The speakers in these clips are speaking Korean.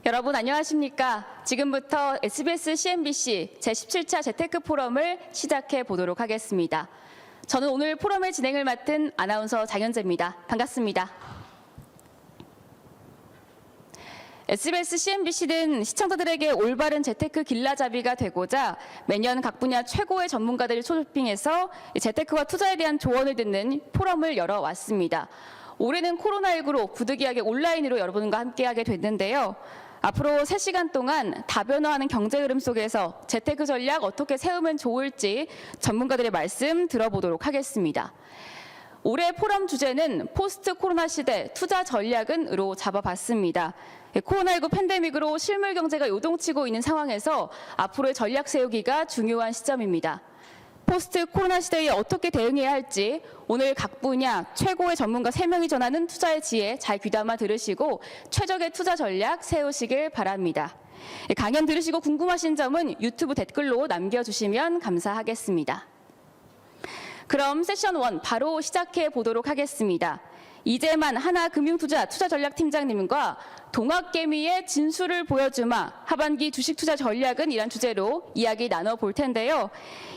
여러분 안녕하십니까? 지금부터 SBS CNBC 제17차 재테크 포럼을 시작해 보도록 하겠습니다. 저는 오늘 포럼의 진행을 맡은 아나운서 장현재입니다. 반갑습니다. SBS CNBC는 시청자들에게 올바른 재테크 길라잡이가 되고자 매년 각 분야 최고의 전문가들을 초빙해서 재테크와 투자에 대한 조언을 듣는 포럼을 열어왔습니다. 올해는 코로나19로 부득이하게 온라인으로 여러분과 함께하게 됐는데요. 앞으로 3시간 동안 다변화하는 경제 흐름 속에서 재테크 전략 어떻게 세우면 좋을지 전문가들의 말씀 들어보도록 하겠습니다. 올해 포럼 주제는 포스트 코로나 시대 투자 전략은으로 잡아봤습니다. 코로나19 팬데믹으로 실물 경제가 요동치고 있는 상황에서 앞으로의 전략 세우기가 중요한 시점입니다. 포스트 코로나 시대에 어떻게 대응해야 할지 오늘 각 분야 최고의 전문가 3명이 전하는 투자의 지혜 잘 귀담아 들으시고 최적의 투자 전략 세우시길 바랍니다. 강연 들으시고 궁금하신 점은 유튜브 댓글로 남겨주시면 감사하겠습니다. 그럼 세션 1 바로 시작해 보도록 하겠습니다. 이재만 하나금융투자 투자전략팀장님과 동학개미의 진수를 보여주마 하반기 주식 투자 전략은 이란 주제로 이야기 나눠볼 텐데요.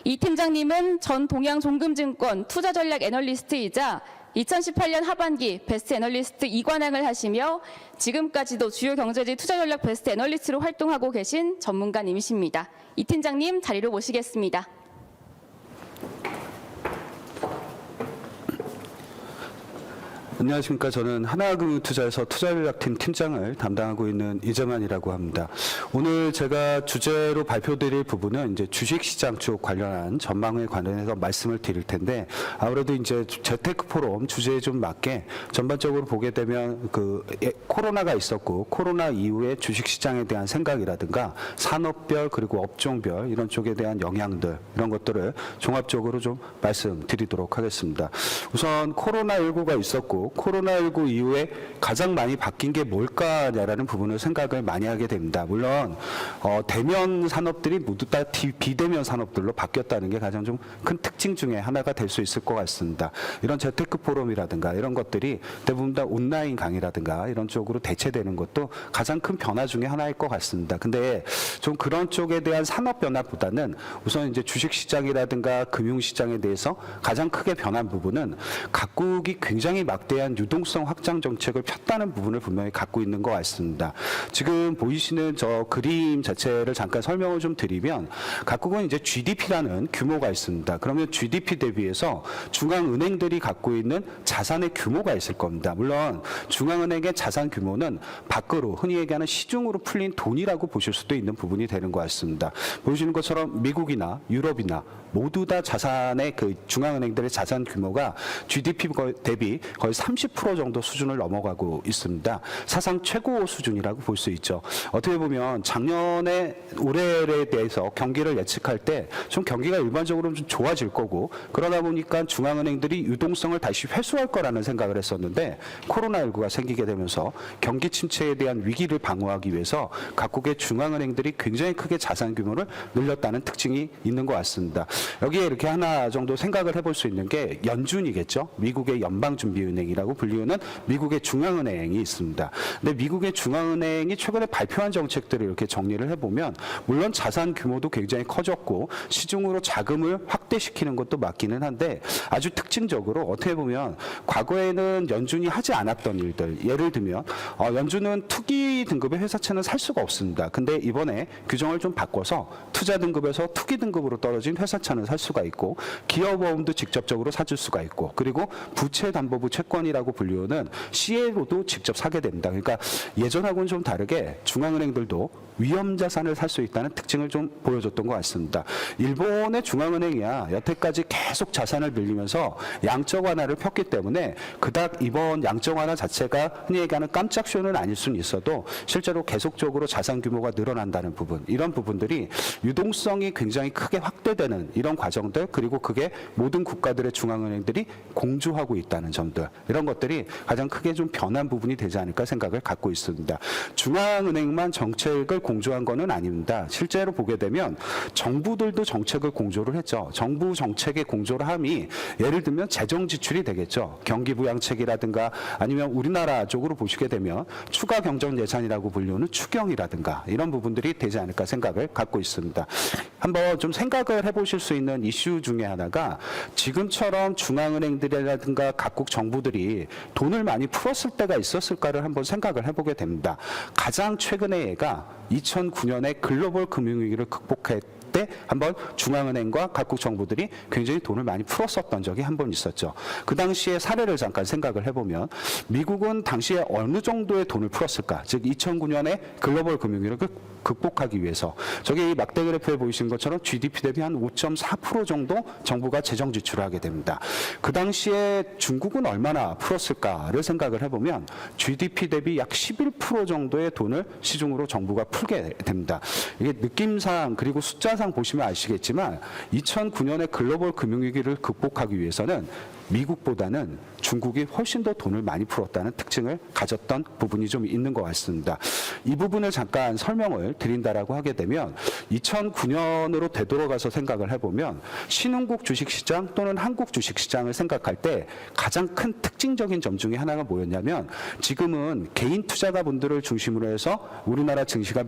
이 팀장님은 전 동양종금증권 투자전략 애널리스트이자 2018년 하반기 베스트 애널리스트 2관왕을 하시며 지금까지도 주요 경제지 투자전략 베스트 애널리스트로 활동하고 계신 전문가님이십니다. 이 팀장님 자리로 모시겠습니다. 안녕하십니까. 저는 하나금융투자에서 투자전략팀 팀장을 담당하고 있는 이재만이라고 합니다. 오늘 제가 주제로 발표드릴 부분은 이제 주식시장 쪽 관련한 전망에 관련해서 말씀을 드릴 텐데 아무래도 이제 재테크 포럼 주제에 좀 맞게 전반적으로 보게 되면 코로나가 있었고 코로나 이후에 주식시장에 대한 생각이라든가 산업별 그리고 업종별 이런 쪽에 대한 영향들 이런 것들을 종합적으로 좀 말씀드리도록 하겠습니다. 우선 코로나19가 있었고 코로나19 이후에 가장 많이 바뀐 게 뭘까냐라는 부분을 생각을 많이 하게 됩니다. 물론 대면 산업들이 모두 다 비대면 산업들로 바뀌었다는 게 가장 좀 큰 특징 중에 하나가 될 수 있을 것 같습니다. 이런 재테크 포럼이라든가 이런 것들이 대부분 다 온라인 강의라든가 이런 쪽으로 대체되는 것도 가장 큰 변화 중에 하나일 것 같습니다. 근데 좀 그런 쪽에 대한 산업 변화보다는 우선 이제 주식시장이라든가 금융시장에 대해서 가장 크게 변한 부분은 각국이 굉장히 막대한 유동성 확장 정책을 폈다는 부분을 분명히 갖고 있는 것 같습니다. 지금 보이시는 저 그림 자체를 잠깐 설명을 좀 드리면 각국은 이제 GDP라는 규모가 있습니다. 그러면 GDP 대비해서 중앙은행들이 갖고 있는 자산의 규모가 있을 겁니다. 물론 중앙은행의 자산 규모는 밖으로 흔히 얘기하는 시중으로 풀린 돈이라고 보실 수도 있는 부분이 되는 것 같습니다. 보시는 것처럼 미국이나 유럽이나 모두 다 자산의 중앙은행들의 자산 규모가 GDP 대비 거의 30% 정도 수준을 넘어가고 있습니다. 사상 최고 수준이라고 볼 수 있죠. 어떻게 보면 작년에 올해에 대해서 경기를 예측할 때 좀 경기가 일반적으로 좀 좋아질 거고 그러다 보니까 중앙은행들이 유동성을 다시 회수할 거라는 생각을 했었는데 코로나19가 생기게 되면서 경기 침체에 대한 위기를 방어하기 위해서 각국의 중앙은행들이 굉장히 크게 자산 규모를 늘렸다는 특징이 있는 것 같습니다. 여기에 이렇게 하나 정도 생각을 해볼 수 있는 게 연준이겠죠. 미국의 연방준비은행이라고 불리우는 미국의 중앙은행이 있습니다. 근데 미국의 중앙은행이 최근에 발표한 정책들을 이렇게 정리를 해보면 물론 자산 규모도 굉장히 커졌고 시중으로 자금을 확대시키는 것도 맞기는 한데 아주 특징적으로 어떻게 보면 과거에는 연준이 하지 않았던 일들 예를 들면 연준은 투기 등급의 회사채는 살 수가 없습니다. 근데 이번에 규정을 좀 바꿔서 투자 등급에서 투기 등급으로 떨어진 회사채는 살 수가 있고 기업보험도 직접적으로 사줄 수가 있고 그리고 부채담보부 채권이라고 불리우는 CLO도 직접 사게 됩니다. 그러니까 예전하고는 좀 다르게 중앙은행들도 위험자산을 살 수 있다는 특징을 좀 보여줬던 것 같습니다. 일본의 중앙은행이야 여태까지 계속 자산을 늘리면서 양적 완화를 폈기 때문에 그닥 이번 양적 완화 자체가 흔히 얘기하는 깜짝 쇼는 아닐 수는 있어도 실제로 계속적으로 자산 규모가 늘어난다는 부분 이런 부분들이 유동성이 굉장히 크게 확대되는 이런 과정들 그리고 그게 모든 국가들의 중앙은행들이 공조하고 있다는 점들 이런 것들이 가장 크게 좀 변한 부분이 되지 않을까 생각을 갖고 있습니다. 중앙은행만 정책을 공조한 거는 아닙니다. 실제로 보게 되면 정부들도 정책을 공조를 했죠. 정부 정책의 공조를 함이 예를 들면 재정 지출이 되겠죠. 경기 부양책이라든가 아니면 우리나라 쪽으로 보시게 되면 추가 경정 예산이라고 불리는 추경이라든가 이런 부분들이 되지 않을까 생각을 갖고 있습니다. 한번 좀 생각을 해보실 수 있는 이슈 중에 하나가 지금처럼 중앙은행들이라든가 각국 정부들이 돈을 많이 풀었을 때가 있었을까를 한번 생각을 해보게 됩니다. 가장 최근의 예가 2009년에 글로벌 금융위기를 극복했 때 한번 중앙은행과 각국 정부들이 굉장히 돈을 많이 풀었었던 적이 한 번 있었죠. 그 당시에 사례를 잠깐 생각을 해보면 미국은 당시에 어느 정도의 돈을 풀었을까? 즉 2009년에 글로벌 금융위기를 극복하기 위해서 저기 이 막대 그래프에 보이신 것처럼 GDP 대비 한 5.4% 정도 정부가 재정 지출을 하게 됩니다. 그 당시에 중국은 얼마나 풀었을까를 생각을 해보면 GDP 대비 약 11% 정도의 돈을 시중으로 정부가 풀게 됩니다. 이게 느낌상 그리고 숫자상 보시면 아시겠지만 2009년에 글로벌 금융위기를 극복하기 위해서는 미국보다는 중국이 훨씬 더 돈을 많이 풀었다는 특징을 가졌던 부분이 좀 있는 것 같습니다. 이 부분을 잠깐 설명을 드린다라고 하게 되면 2009년으로 되돌아가서 생각을 해보면 신흥국 주식시장 또는 한국 주식시장을 생각할 때 가장 큰 특징적인 점 중에 하나가 뭐였냐면 지금은 개인 투자가분들을 중심으로 해서 우리나라 증시가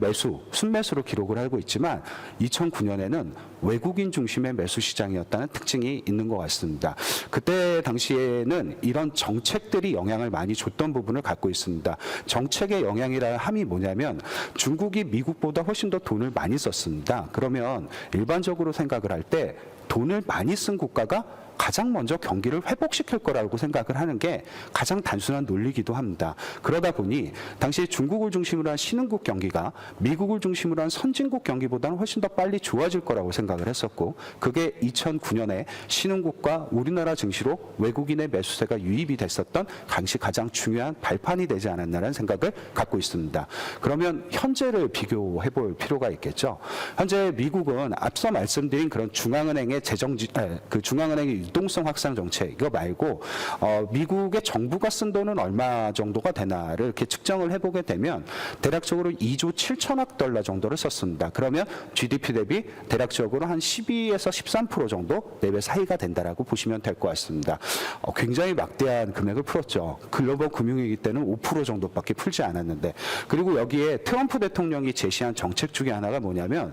순매수로 기록을 하고 있지만 2009년에는 외국인 중심의 매수 시장이었다는 특징이 있는 것 같습니다. 그때 당시에는 이런 정책들이 영향을 많이 줬던 부분을 갖고 있습니다. 정책의 영향이라 함이 뭐냐면 중국이 미국보다 훨씬 더 돈을 많이 썼습니다. 그러면 일반적으로 생각을 할 때 돈을 많이 쓴 국가가 가장 먼저 경기를 회복시킬 거라고 생각을 하는 게 가장 단순한 논리이기도 합니다. 그러다 보니 당시 중국을 중심으로 한 신흥국 경기가 미국을 중심으로 한 선진국 경기보다는 훨씬 더 빨리 좋아질 거라고 생각을 했었고 그게 2009년에 신흥국과 우리나라 증시로 외국인의 매수세가 유입이 됐었던 당시 가장 중요한 발판이 되지 않았나라는 생각을 갖고 있습니다. 그러면 현재를 비교해 볼 필요가 있겠죠. 현재 미국은 앞서 말씀드린 그런 중앙은행의 중앙은행의 유동성 확산 정책 이거 말고 미국의 정부가 쓴 돈은 얼마 정도가 되나를 이렇게 측정을 해보게 되면 대략적으로 2조 7천억 달러 정도를 썼습니다. 그러면 GDP 대비 대략적으로 한 12에서 13% 정도 내외 사이가 된다라고 보시면 될 것 같습니다. 굉장히 막대한 금액을 풀었죠. 글로벌 금융위기 때는 5% 정도밖에 풀지 않았는데 그리고 여기에 트럼프 대통령이 제시한 정책 중에 하나가 뭐냐면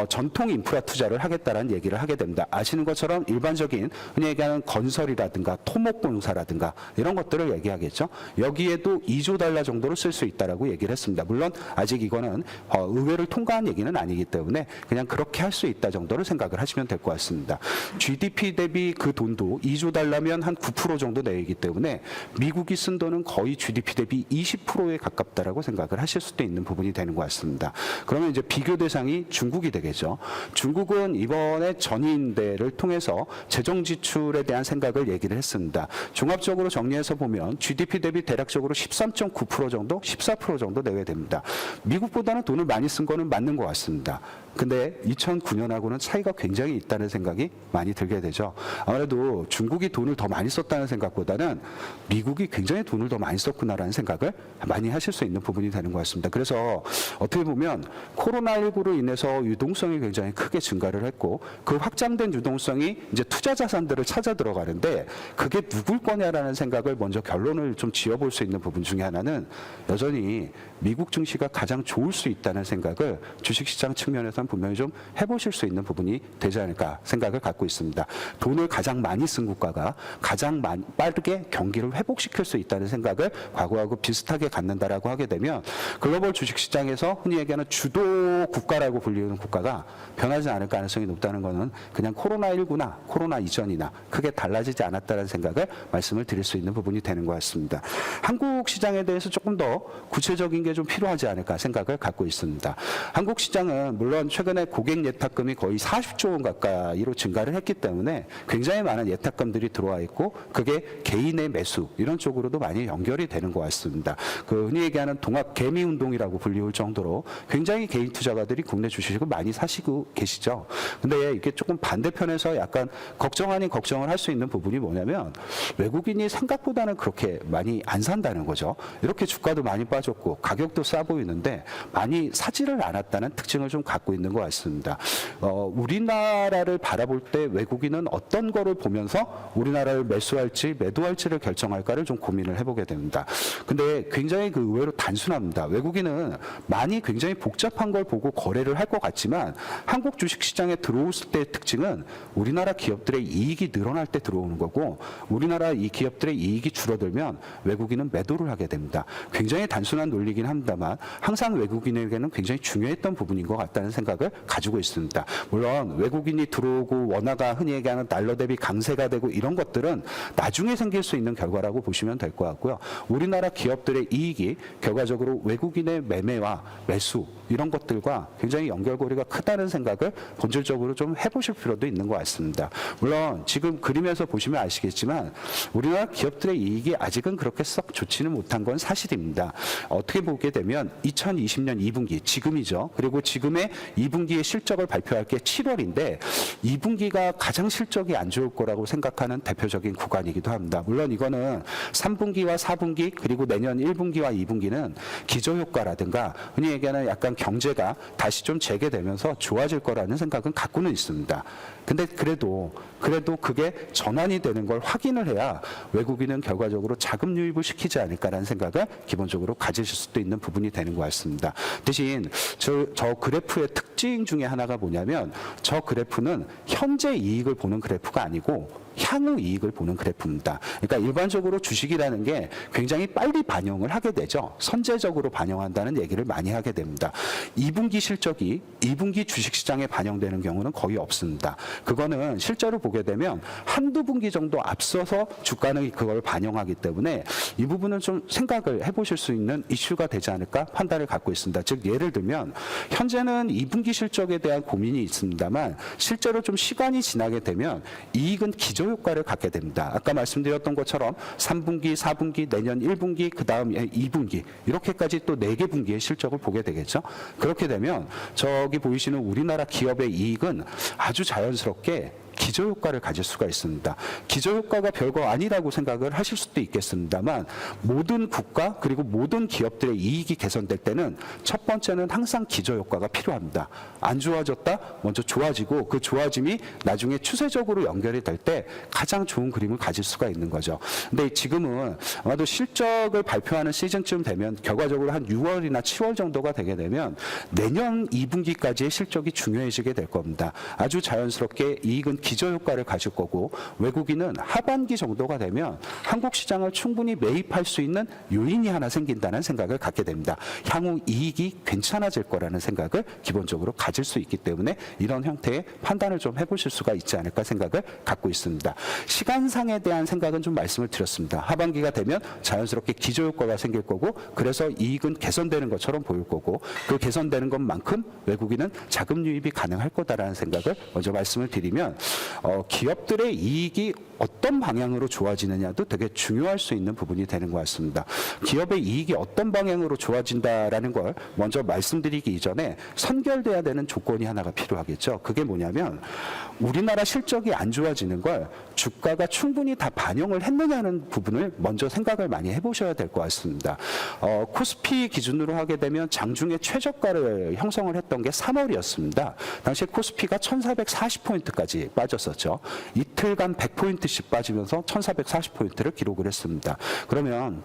전통 인프라 투자를 하겠다라는 얘기를 하게 됩니다. 아시는 것처럼 일반적인 흔히 얘기하는 건설이라든가 토목공사라든가 이런 것들을 얘기하겠죠. 여기에도 2조 달러 정도를 쓸 수 있다라고 얘기를 했습니다. 물론 아직 이거는 의회를 통과한 얘기는 아니기 때문에 그냥 그렇게 할 수 있다 정도를 생각을 하시면 될 것 같습니다. GDP 대비 그 돈도 2조 달러면 한 9% 정도 내이기 때문에 미국이 쓴 돈은 거의 GDP 대비 20%에 가깝다라고 생각을 하실 수도 있는 부분이 되는 것 같습니다. 그러면 이제 비교 대상이 중국이 되겠죠. 중국은 이번에 전인대를 통해서 재정 지출에 대한 생각을 얘기를 했습니다. 종합적으로 정리해서 보면 GDP 대비 대략적으로 13.9% 정도, 14% 정도 내외 됩니다. 미국보다는 돈을 많이 쓴 거는 맞는 것 같습니다. 근데 2009년하고는 차이가 굉장히 있다는 생각이 많이 들게 되죠. 아무래도 중국이 돈을 더 많이 썼다는 생각보다는 미국이 굉장히 돈을 더 많이 썼구나라는 생각을 많이 하실 수 있는 부분이 되는 것 같습니다. 그래서 어떻게 보면 코로나19로 인해서 유동성이 굉장히 크게 증가를 했고 그 확장된 유동성이 이제 투자 자산들을 찾아 들어가는데 그게 누굴 거냐라는 생각을 먼저 결론을 좀 지어볼 수 있는 부분 중에 하나는 여전히 미국 증시가 가장 좋을 수 있다는 생각을 주식시장 측면에서는 분명히 좀 해보실 수 있는 부분이 되지 않을까 생각을 갖고 있습니다. 돈을 가장 많이 쓴 국가가 가장 빠르게 경기를 회복시킬 수 있다는 생각을 과거하고 비슷하게 갖는다라고 하게 되면 글로벌 주식시장에서 흔히 얘기하는 주도 국가라고 불리는 국가가 변하지 않을 가능성이 높다는 것은 그냥 코로나19나 코로나 이전이나 크게 달라지지 않았다는 생각을 말씀을 드릴 수 있는 부분이 되는 것 같습니다. 한국 시장에 대해서 조금 더 구체적인 게 좀 필요하지 않을까 생각을 갖고 있습니다. 한국 시장은 물론 최근에 고객 예탁금이 거의 40조 원 가까이로 증가를 했기 때문에 굉장히 많은 예탁금들이 들어와 있고 그게 개인의 매수 이런 쪽으로도 많이 연결이 되는 것 같습니다. 그 흔히 얘기하는 동학 개미 운동이라고 불리울 정도로 굉장히 개인 투자가들이 국내 주식을 많이 사시고 계시죠. 근데 이게 조금 반대편에서 약간 걱정 아닌 걱정 걱정을 할 수 있는 부분이 뭐냐면 외국인이 생각보다는 그렇게 많이 안 산다는 거죠. 이렇게 주가도 많이 빠졌고 가격도 싸 보이는데 많이 사지를 않았다는 특징을 좀 갖고 있는 것 같습니다. 우리나라를 바라볼 때 외국인은 어떤 거를 보면서 우리나라를 매수할지 매도할지를 결정할까를 좀 고민을 해보게 됩니다. 근데 굉장히 그 의외로 단순합니다. 외국인은 많이 굉장히 복잡한 걸 보고 거래를 할 것 같지만 한국 주식시장에 들어왔을 때의 특징은 우리나라 기업들의 이익이 늘어날 때 들어오는 거고 우리나라 이 기업들의 이익이 줄어들면 외국인은 매도를 하게 됩니다. 굉장히 단순한 논리긴 합니다만 항상 외국인에게는 굉장히 중요했던 부분인 것 같다는 생각을 가지고 있습니다. 물론 외국인이 들어오고 원화가 흔히 얘기하는 달러 대비 강세가 되고 이런 것들은 나중에 생길 수 있는 결과라고 보시면 될 것 같고요. 우리나라 기업들의 이익이 결과적으로 외국인의 매매와 매수 이런 것들과 굉장히 연결고리가 크다는 생각을 본질적으로 좀 해보실 필요도 있는 것 같습니다. 물론 지금 그림에서 보시면 아시겠지만 우리나라 기업들의 이익이 아직은 그렇게 썩 좋지는 못한 건 사실입니다. 어떻게 보게 되면 2020년 2분기 지금이죠. 그리고 지금의 2분기의 실적을 발표할 게 7월인데 2분기가 가장 실적이 안 좋을 거라고 생각하는 대표적인 구간이기도 합니다. 물론 이거는 3분기와 4분기 그리고 내년 1분기와 2분기는 기저효과라든가 흔히 얘기하는 약간 경제가 다시 좀 재개되면서 좋아질 거라는 생각은 갖고는 있습니다. 근데 그래도 그게 전환이 되는 걸 확인을 해야 외국인은 결과적으로 자금 유입을 시키지 않을까라는 생각을 기본적으로 가지실 수도 있는 부분이 되는 것 같습니다. 대신 저 그래프의 특징 중에 하나가 뭐냐면 저 그래프는 현재 이익을 보는 그래프가 아니고 향후 이익을 보는 그래프입니다. 그러니까 일반적으로 주식이라는 게 굉장히 빨리 반영을 하게 되죠. 선제적으로 반영한다는 얘기를 많이 하게 됩니다. 2분기 실적이 2분기 주식시장에 반영되는 경우는 거의 없습니다. 그거는 실제로 보게 되면 한두 분기 정도 앞서서 주가는 그걸 반영하기 때문에 이 부분은 좀 생각을 해보실 수 있는 이슈가 되지 않을까 판단을 갖고 있습니다. 즉 예를 들면 현재는 2분기 실적에 대한 고민이 있습니다만 실제로 좀 시간이 지나게 되면 이익은 기저효과를 갖게 됩니다. 아까 말씀드렸던 것처럼 3분기, 4분기, 내년 1분기, 그 다음 2분기 이렇게까지 또 4개 분기의 실적을 보게 되겠죠. 그렇게 되면 저기 보이시는 우리나라 기업의 이익은 아주 자연스럽게 기저효과를 가질 수가 있습니다. 기저효과가 별거 아니라고 생각을 하실 수도 있겠습니다만 모든 국가 그리고 모든 기업들의 이익이 개선될 때는 첫 번째는 항상 기저효과가 필요합니다. 안 좋아졌다 먼저 좋아지고 그 좋아짐이 나중에 추세적으로 연결이 될 때 가장 좋은 그림을 가질 수가 있는 거죠. 근데 지금은 아마도 실적을 발표하는 시즌쯤 되면 결과적으로 한 6월이나 7월 정도가 되게 되면 내년 2분기까지의 실적이 중요해지게 될 겁니다. 아주 자연스럽게 이익은 기저효과를 가질 거고 외국인은 하반기 정도가 되면 한국 시장을 충분히 매입할 수 있는 요인이 하나 생긴다는 생각을 갖게 됩니다. 향후 이익이 괜찮아질 거라는 생각을 기본적으로 가질 수 있기 때문에 이런 형태의 판단을 좀 해보실 수가 있지 않을까 생각을 갖고 있습니다. 시간상에 대한 생각은 좀 말씀을 드렸습니다. 하반기가 되면 자연스럽게 기저효과가 생길 거고 그래서 이익은 개선되는 것처럼 보일 거고 그 개선되는 것만큼 외국인은 자금 유입이 가능할 거다라는 생각을 먼저 말씀을 드리면 기업들의 이익이 어떤 방향으로 좋아지느냐도 되게 중요할 수 있는 부분이 되는 것 같습니다. 기업의 이익이 어떤 방향으로 좋아진다라는 걸 먼저 말씀드리기 이전에 선결돼야 되는 조건이 하나가 필요하겠죠. 그게 뭐냐면 우리나라 실적이 안 좋아지는 걸 주가가 충분히 다 반영을 했느냐는 부분을 먼저 생각을 많이 해보셔야 될 것 같습니다. 코스피 기준으로 하게 되면 장중에 최저가를 형성을 했던 게 3월이었습니다. 당시에 코스피가 1440포인트까지 빠졌었죠. 이틀간 100포인트씩 빠지면서 1440포인트를 기록을 했습니다. 그러면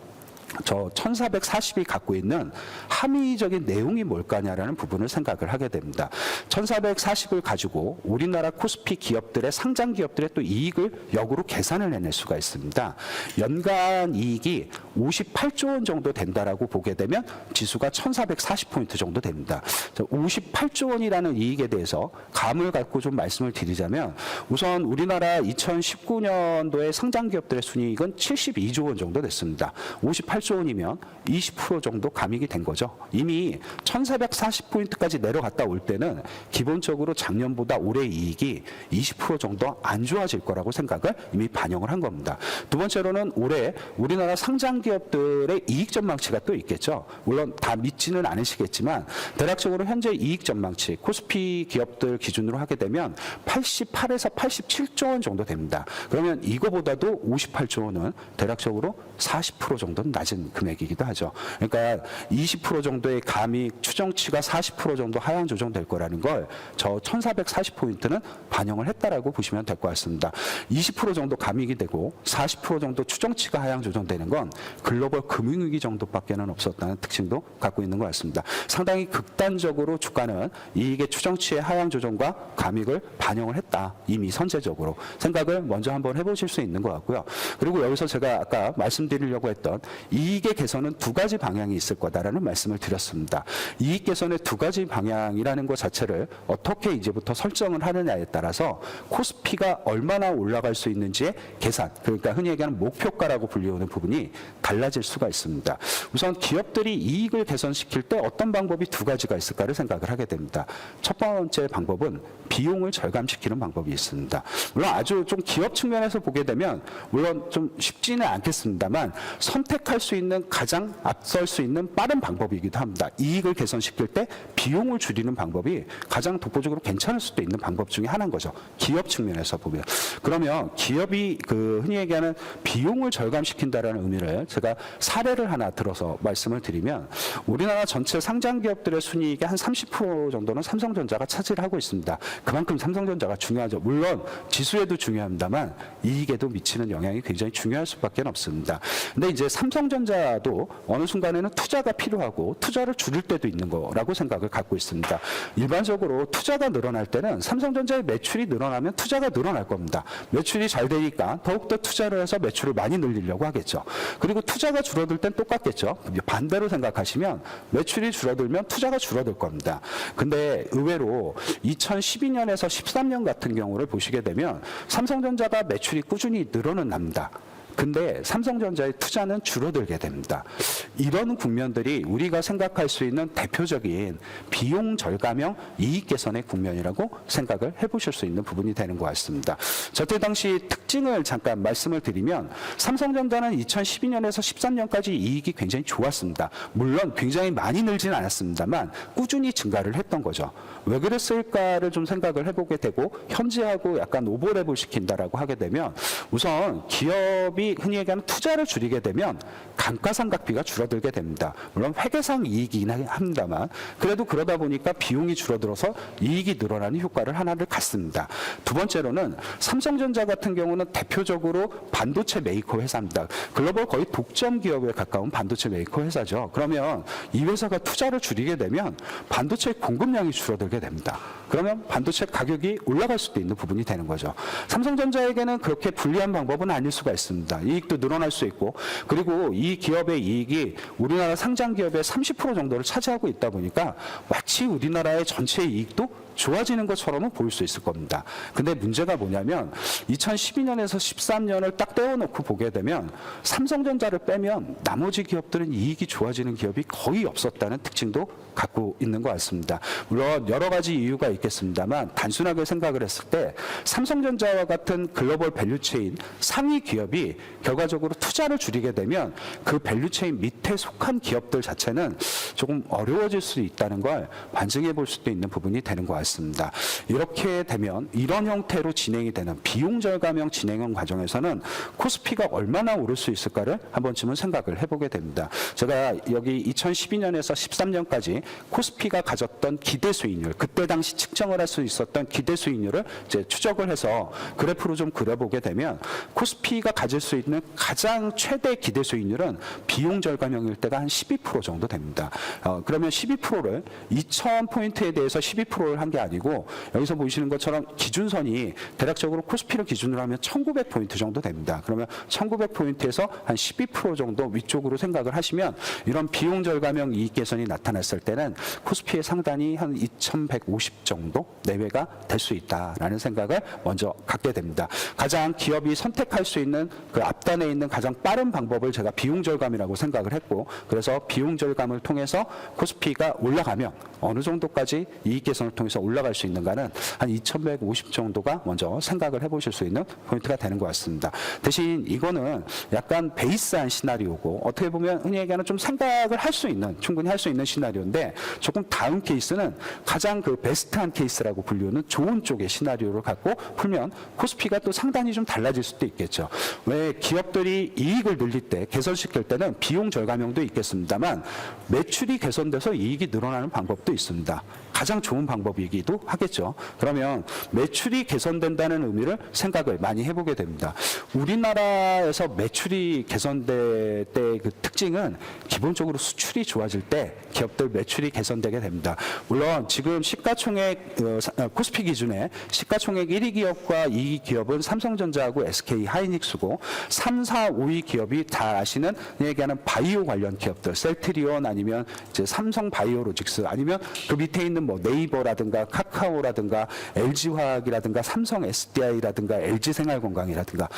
저 1440이 갖고 있는 함의적인 내용이 뭘까냐라는 부분을 생각을 하게 됩니다. 1440을 가지고 우리나라 코스피 기업들의 상장 기업들의 또 이익을 역으로 계산을 해낼 수가 있습니다. 연간 이익이 58조 원 정도 된다라고 보게 되면 지수가 1440포인트 정도 됩니다. 58조 원이라는 이익에 대해서 감을 갖고 좀 말씀을 드리자면 우선 우리나라 2019년도에 상장 기업들의 순이익은 72조 원 정도 됐습니다. 58조 28조 원이면 20% 정도 감익이 된 거죠. 이미 1,440포인트까지 내려갔다 올 때는 기본적으로 작년보다 올해 이익이 20% 정도 안 좋아질 거라고 생각을 이미 반영을 한 겁니다. 두 번째로는 올해 우리나라 상장 기업들의 이익 전망치가 또 있겠죠. 물론 다 믿지는 않으시겠지만 대략적으로 현재 이익 전망치 코스피 기업들 기준으로 하게 되면 88에서 87조 원 정도 됩니다. 그러면 이거보다도 58조 원은 대략적으로 40% 정도는 낮은 금액이기도 하죠. 그러니까 20% 정도의 감익 추정치가 40% 정도 하향 조정될 거라는 걸 저 1440포인트는 반영을 했다라고 보시면 될 것 같습니다. 20% 정도 감익이 되고 40% 정도 추정치가 하향 조정되는 건 글로벌 금융위기 정도밖에는 없었다는 특징도 갖고 있는 것 같습니다. 상당히 극단적으로 주가는 이익의 추정치의 하향 조정과 감익을 반영을 했다. 이미 선제적으로 생각을 먼저 한번 해보실 수 있는 것 같고요. 그리고 여기서 제가 아까 말씀드리려고 했던 이익의 개선은 두 가지 방향이 있을 거다라는 말씀을 드렸습니다. 이익 개선의 두 가지 방향이라는 것 자체를 어떻게 이제부터 설정을 하느냐에 따라서 코스피가 얼마나 올라갈 수 있는지의 계산, 그러니까 흔히 얘기하는 목표가라고 불리우는 부분이 달라질 수가 있습니다. 우선 기업들이 이익을 개선시킬 때 어떤 방법이 두 가지가 있을까를 생각을 하게 됩니다. 첫 번째 방법은 비용을 절감시키는 방법이 있습니다. 물론 아주 좀 기업 측면에서 보게 되면 물론 좀 쉽지는 않겠습니다만 선택할 수 있는 가장 앞설 수 있는 빠른 방법이기도 합니다. 이익을 개선시킬 때 비용을 줄이는 방법이 가장 독보적으로 괜찮을 수도 있는 방법 중에 하나인 거죠. 기업 측면에서 보면. 그러면 기업이 흔히 얘기하는 비용을 절감시킨다라는 의미를 제가 사례를 하나 들어서 말씀을 드리면 우리나라 전체 상장 기업들의 순이익의 한 30% 정도는 삼성전자가 차지를 하고 있습니다. 그만큼 삼성전자가 중요하죠. 물론 지수에도 중요합니다만 이익에도 미치는 영향이 굉장히 중요할 수밖에 없습니다. 근데 이제 삼성전자도 어느 순간에는 투자가 필요하고 투자를 줄일 때도 있는 거라고 생각을 갖고 있습니다. 일반적으로 투자가 늘어날 때는 삼성전자의 매출이 늘어나면 투자가 늘어날 겁니다. 매출이 잘 되니까 더욱더 투자를 해서 매출을 많이 늘리려고 하겠죠. 그리고 투자가 줄어들 땐 똑같겠죠. 반대로 생각하시면 매출이 줄어들면 투자가 줄어들 겁니다. 근데 의외로 2012년에서 13년 같은 경우를 보시게 되면 삼성전자가 매출이 꾸준히 늘어는 납니다. 근데 삼성전자의 투자는 줄어들게 됩니다. 이런 국면들이 우리가 생각할 수 있는 대표적인 비용 절감형 이익 개선의 국면이라고 생각을 해보실 수 있는 부분이 되는 것 같습니다. 저때 당시 특징을 잠깐 말씀을 드리면 삼성전자는 2012년에서 13년까지 이익이 굉장히 좋았습니다. 물론 굉장히 많이 늘지는 않았습니다만 꾸준히 증가를 했던 거죠. 왜 그랬을까를 좀 생각을 해보게 되고 현재하고 약간 오버랩을 시킨다라고 하게 되면 우선 기업이 흔히 얘기하는 투자를 줄이게 되면 감가상각비가 줄어들게 됩니다. 물론 회계상 이익이긴 합니다만 그래도 그러다 보니까 비용이 줄어들어서 이익이 늘어나는 효과를 하나를 갖습니다. 두 번째로는 삼성전자 같은 경우는 대표적으로 반도체 메이커 회사입니다. 글로벌 거의 독점 기업에 가까운 반도체 메이커 회사죠. 그러면 이 회사가 투자를 줄이게 되면 반도체 공급량이 줄어들게 됩니다. 그러면 반도체 가격이 올라갈 수도 있는 부분이 되는 거죠. 삼성전자에게는 그렇게 불리한 방법은 아닐 수가 있습니다. 이익도 늘어날 수 있고 그리고 이 기업의 이익이 우리나라 상장 기업의 30% 정도를 차지하고 있다 보니까 마치 우리나라의 전체 이익도 좋아지는 것처럼은 보일 수 있을 겁니다. 근데 문제가 뭐냐면 2012년에서 13년을 딱 떼어놓고 보게 되면 삼성전자를 빼면 나머지 기업들은 이익이 좋아지는 기업이 거의 없었다는 특징도 갖고 있는 것 같습니다. 물론 여러 가지 이유가 있겠습니다만 단순하게 생각을 했을 때 삼성전자와 같은 글로벌 밸류체인 상위 기업이 결과적으로 투자를 줄이게 되면 그 밸류체인 밑에 속한 기업들 자체는 조금 어려워질 수 있다는 걸 반증해 볼 수도 있는 부분이 되는 것 같습니다. 이렇게 되면 이런 형태로 진행이 되는 비용 절감형 진행형 과정에서는 코스피가 얼마나 오를 수 있을까를 한 번쯤은 생각을 해보게 됩니다. 제가 여기 2012년에서 13년까지 코스피가 가졌던 기대 수익률, 그때 당시 측정을 할 수 있었던 기대 수익률을 이제 추적을 해서 그래프로 좀 그려보게 되면 코스피가 가질 수 있는 가장 최대 기대 수익률은 비용 절감형일 때가 한 12% 정도 됩니다. 그러면 12%를 2,000포인트에 대해서 12%를 한 게 게 아니고 여기서 보시는 것처럼 기준선이 대략적으로 코스피를 기준으로 하면 1900포인트 정도 됩니다. 그러면 1900포인트에서 한 12% 정도 위쪽으로 생각을 하시면 이런 비용 절감형 이익 개선이 나타났을 때는 코스피의 상단이 한 2150 정도 내외가 될 수 있다라는 생각을 먼저 갖게 됩니다. 가장 기업이 선택할 수 있는 그 앞단에 있는 가장 빠른 방법을 제가 비용 절감이라고 생각을 했고, 그래서 비용 절감을 통해서 코스피가 올라가면 어느 정도까지 이익 개선을 통해서 올라갈 수 있는가는 한 2150 정도가 먼저 생각을 해보실 수 있는 포인트가 되는 것 같습니다. 대신 이거는 약간 베이스한 시나리오고 어떻게 보면 흔히 얘기하는 좀 생각을 할 수 있는, 충분히 할 수 있는 시나리오인데, 조금 다음 케이스는 가장 그 베스트한 케이스라고 불리우는 좋은 쪽의 시나리오를 갖고 풀면 코스피가 또 상당히 좀 달라질 수도 있겠죠. 왜 기업들이 이익을 늘릴 때, 개선시킬 때는 비용 절감형도 있겠습니다만 매출이 개선돼서 이익이 늘어나는 방법도 있습니다. 가장 좋은 방법이기도 하겠죠. 그러면 매출이 개선된다는 의미를 생각을 많이 해보게 됩니다. 우리나라에서 매출이 개선될 때 그 특징은 기본적으로 수출이 좋아질 때 기업들 매출이 개선되게 됩니다. 물론 지금 시가총액 코스피 기준에 시가총액 1위 기업과 2위 기업은 삼성전자하고 SK 하이닉스고 3, 4, 5위 기업이 다 아시는 얘기하는 바이오 관련 기업들, 셀트리온 아니면 이제 삼성 바이오로직스 아니면 그 밑에 있는 뭐 네이버라든가 카카오라든가 LG화학이라든가 삼성 SDI라든가 LG생활건강이라든가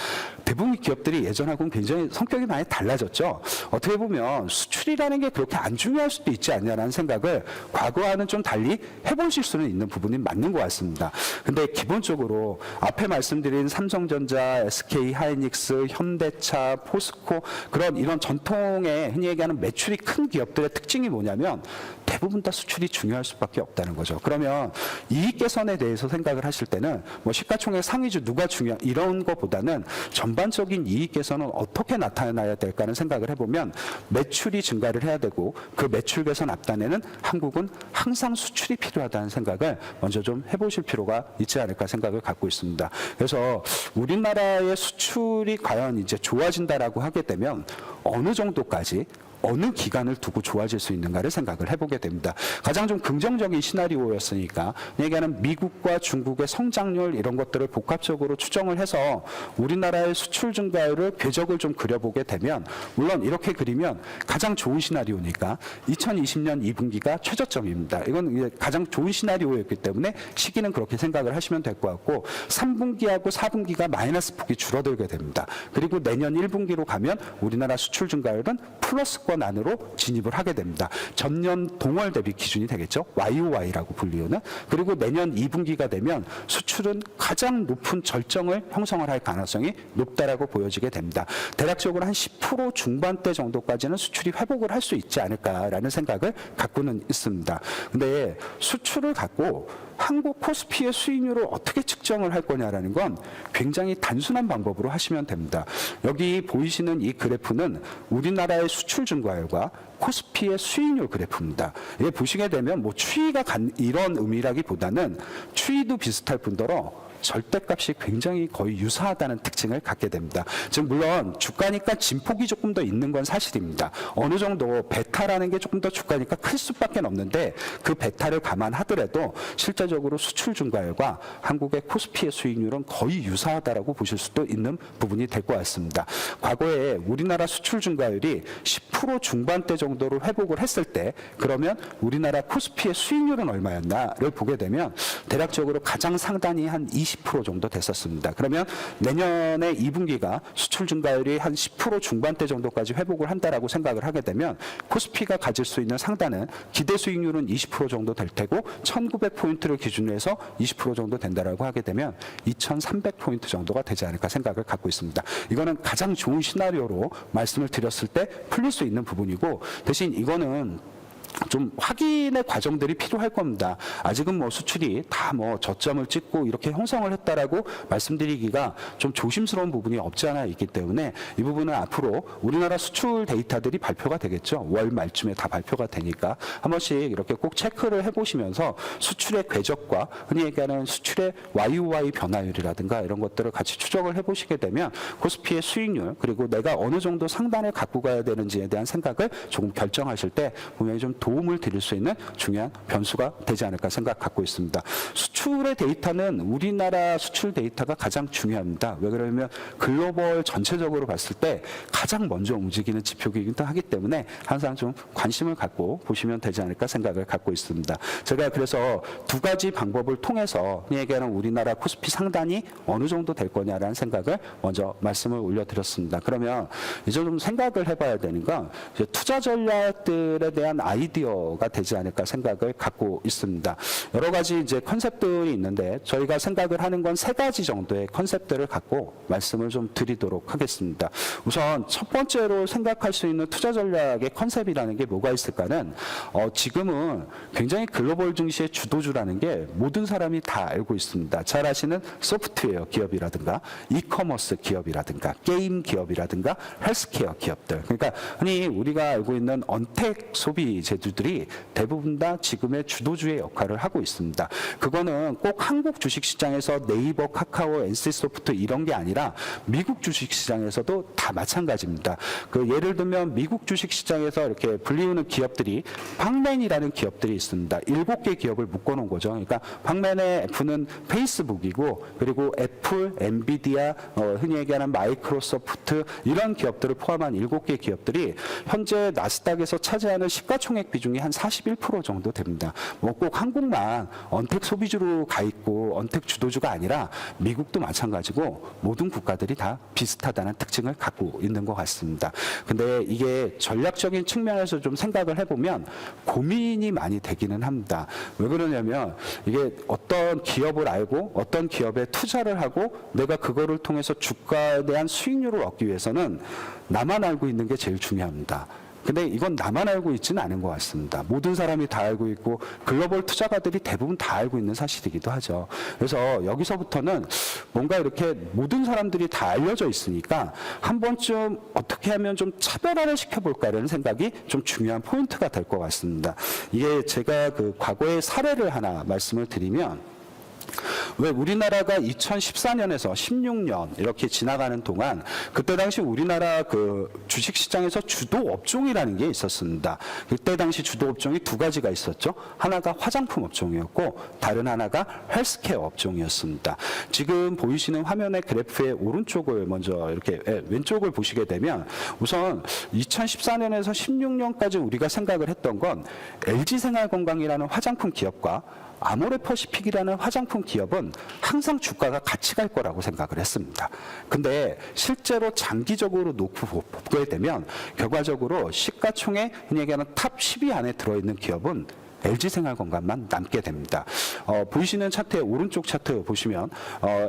대부분 기업들이 예전하고는 굉장히 성격이 많이 달라졌죠. 어떻게 보면 수출이라는 게 그렇게 안 중요할 수도 있지 않냐라는 생각을 과거와는 좀 달리 해보실 수는 있는 부분이 맞는 것 같습니다. 근데 기본적으로 앞에 말씀드린 삼성전자, SK 하이닉스, 현대차, 포스코 그런 이런 전통의 흔히 얘기하는 매출이 큰 기업들의 특징이 뭐냐면 대부분 다 수출이 중요할 수밖에 없다는 거죠. 그러면 이익 개선에 대해서 생각을 하실 때는 뭐 시가총액 상위주 누가 중요 이런 것보다는 전반적인 이익 개선은 어떻게 나타나야 될까는 생각을 해보면 매출이 증가를 해야 되고 그 매출 개선 앞단에는 한국은 항상 수출이 필요하다는 생각을 먼저 좀 해보실 필요가 있지 않을까 생각을 갖고 있습니다. 그래서 우리나라의 수출이 과연 이제 좋아진다라고 하게 되면 어느 정도까지 어느 기간을 두고 좋아질 수 있는가를 생각을 해보게 됩니다. 가장 좀 긍정적인 시나리오였으니까 얘기하는 미국과 중국의 성장률 이런 것들을 복합적으로 추정을 해서 우리나라의 수출 증가율을 궤적을 좀 그려보게 되면 물론 이렇게 그리면 가장 좋은 시나리오니까 2020년 2분기가 최저점입니다. 이건 이제 가장 좋은 시나리오였기 때문에 시기는 그렇게 생각을 하시면 될 것 같고 3분기하고 4분기가 마이너스 폭이 줄어들게 됩니다. 그리고 내년 1분기로 가면 우리나라 수출 증가율은 플러스권 안으로 진입을 하게 됩니다. 전년 동월 대비 기준이 되겠죠. YOY라고 불리우는. 그리고 내년 2분기가 되면 수출은 가장 높은 절정을 형성을 할 가능성이 높다라고 보여지게 됩니다. 대략적으로 한 10% 중반대 정도까지는 수출이 회복을 할 수 있지 않을까라는 생각을 갖고는 있습니다. 근데 수출을 갖고 한국 코스피의 수익률을 어떻게 측정을 할 거냐라는 건 굉장히 단순한 방법으로 하시면 됩니다. 여기 보이시는 이 그래프는 우리나라의 수출 증가율과 코스피의 수익률 그래프입니다. 이게 보시게 되면 뭐 추이가 이런 의미라기보다는 추이도 비슷할 뿐더러 절대값이 굉장히 거의 유사하다는 특징을 갖게 됩니다. 즉 물론 주가니까 진폭이 조금 더 있는 건 사실입니다. 어느 정도 베타라는 게 조금 더 주가니까 클 수밖에 없는데 그 베타를 감안하더라도 실제적으로 수출 증가율과 한국의 코스피의 수익률은 거의 유사하다라고 보실 수도 있는 부분이 될 것 같습니다. 과거에 우리나라 수출 증가율이 10% 중반대 정도를 회복을 했을 때 그러면 우리나라 코스피의 수익률은 얼마였나를 보게 되면 대략적으로 가장 상단이 한 20% 정도 됐었습니다. 그러면 내년에 2분기가 수출 증가율이 한 10% 중반대 정도까지 회복을 한다라고 생각을 하게 되면 코스피가 가질 수 있는 상단은 기대 수익률은 20% 정도 될 테고 1900포인트를 기준으로 해서 20% 정도 된다라고 하게 되면 2300포인트 정도가 되지 않을까 생각을 갖고 있습니다. 이거는 가장 좋은 시나리오로 말씀을 드렸을 때 풀릴 수 있는 부분이고 대신 이거는 좀 확인의 과정들이 필요할 겁니다. 아직은 뭐 수출이 다 뭐 저점을 찍고 이렇게 형성을 했다라고 말씀드리기가 좀 조심스러운 부분이 없지 않아 있기 때문에 이 부분은 앞으로 우리나라 수출 데이터들이 발표가 되겠죠. 월 말쯤에 다 발표가 되니까 한 번씩 이렇게 꼭 체크를 해보시면서 수출의 궤적과 흔히 얘기하는 수출의 YOY 변화율이라든가 이런 것들을 같이 추적을 해보시게 되면 코스피의 수익률 그리고 내가 어느 정도 상단을 갖고 가야 되는지에 대한 생각을 조금 결정하실 때 분명히 좀 도움을 드릴 수 있는 중요한 변수가 되지 않을까 생각 갖고 있습니다. 수출의 데이터는 우리나라 수출 데이터가 가장 중요합니다. 왜 그러냐면 글로벌 전체적으로 봤을 때 가장 먼저 움직이는 지표이기도 하기 때문에 항상 좀 관심을 갖고 보시면 되지 않을까 생각을 갖고 있습니다. 제가 그래서 두 가지 방법을 통해서 얘기하는 우리나라 코스피 상단이 어느 정도 될 거냐라는 생각을 먼저 말씀을 올려드렸습니다. 그러면 이제 좀 생각을 해봐야 되는 건 이제 투자 전략들에 대한 아이디어가 되지 않을까 생각을 갖고 있습니다. 여러 가지 이제 컨셉들이 있는데 저희가 생각을 하는 건 세 가지 정도의 컨셉들을 갖고 말씀을 좀 드리도록 하겠습니다. 우선 첫 번째로 생각할 수 있는 투자 전략의 컨셉이라는 게 뭐가 있을까는 지금은 굉장히 글로벌 증시의 주도주라는 게 모든 사람이 다 알고 있습니다. 잘 아시는 소프트웨어 기업이라든가 이커머스 기업이라든가 게임 기업이라든가 헬스케어 기업들, 그러니까 흔히 우리가 알고 있는 언택 소비 제주들이 대부분 다 지금의 주도주의 역할을 하고 있습니다. 그거는 꼭 한국 주식시장에서 네이버, 카카오, NC소프트 이런 게 아니라 미국 주식시장에서도 다 마찬가지입니다. 그 예를 들면 미국 주식시장에서 이렇게 불리우는 기업들이 팡맨이라는 기업들이 있습니다. 7개 기업을 묶어놓은 거죠. 그러니까 팡맨의 F는 페이스북이고, 그리고 애플, 엔비디아, 흔히 얘기하는 마이크로소프트 이런 기업들을 포함한 7개 기업들이 현재 나스닥에서 차지하는 시가총액 비중이 한 41% 정도 됩니다. 뭐 꼭 한국만 언택 소비주로 가 있고 언택 주도주가 아니라 미국도 마찬가지고 모든 국가들이 다 비슷하다는 특징을 갖고 있는 것 같습니다. 근데 이게 전략적인 측면에서 좀 생각을 해보면 고민이 많이 되기는 합니다. 왜 그러냐면 이게 어떤 기업을 알고 어떤 기업에 투자를 하고 내가 그거를 통해서 주가에 대한 수익률을 얻기 위해서는 나만 알고 있는 게 제일 중요합니다. 근데 이건 나만 알고 있지는 않은 것 같습니다. 모든 사람이 다 알고 있고 글로벌 투자가들이 대부분 다 알고 있는 사실이기도 하죠. 그래서 여기서부터는 뭔가 이렇게 모든 사람들이 다 알려져 있으니까 한 번쯤 어떻게 하면 좀 차별화를 시켜볼까라는 생각이 좀 중요한 포인트가 될 것 같습니다. 이게 제가 그 과거의 사례를 하나 말씀을 드리면, 왜 우리나라가 2014년에서 16년 이렇게 지나가는 동안 그때 당시 우리나라 그 주식시장에서 주도 업종이라는 게 있었습니다. 그때 당시 주도 업종이 두 가지가 있었죠. 하나가 화장품 업종이었고 다른 하나가 헬스케어 업종이었습니다. 지금 보이시는 화면의 그래프의 오른쪽을 먼저 이렇게 왼쪽을 보시게 되면 우선 2014년에서 16년까지 우리가 생각을 했던 건 LG생활건강이라는 화장품 기업과 아모레퍼시픽이라는 화장품 기업은 항상 주가가 같이 갈 거라고 생각을 했습니다. 근데 실제로 장기적으로 놓고 보게 되면 결과적으로 시가총액 흔히 얘기하는 탑 10위 안에 들어있는 기업은 LG생활건강만 남게 됩니다. 보이시는 차트의 오른쪽 차트 보시면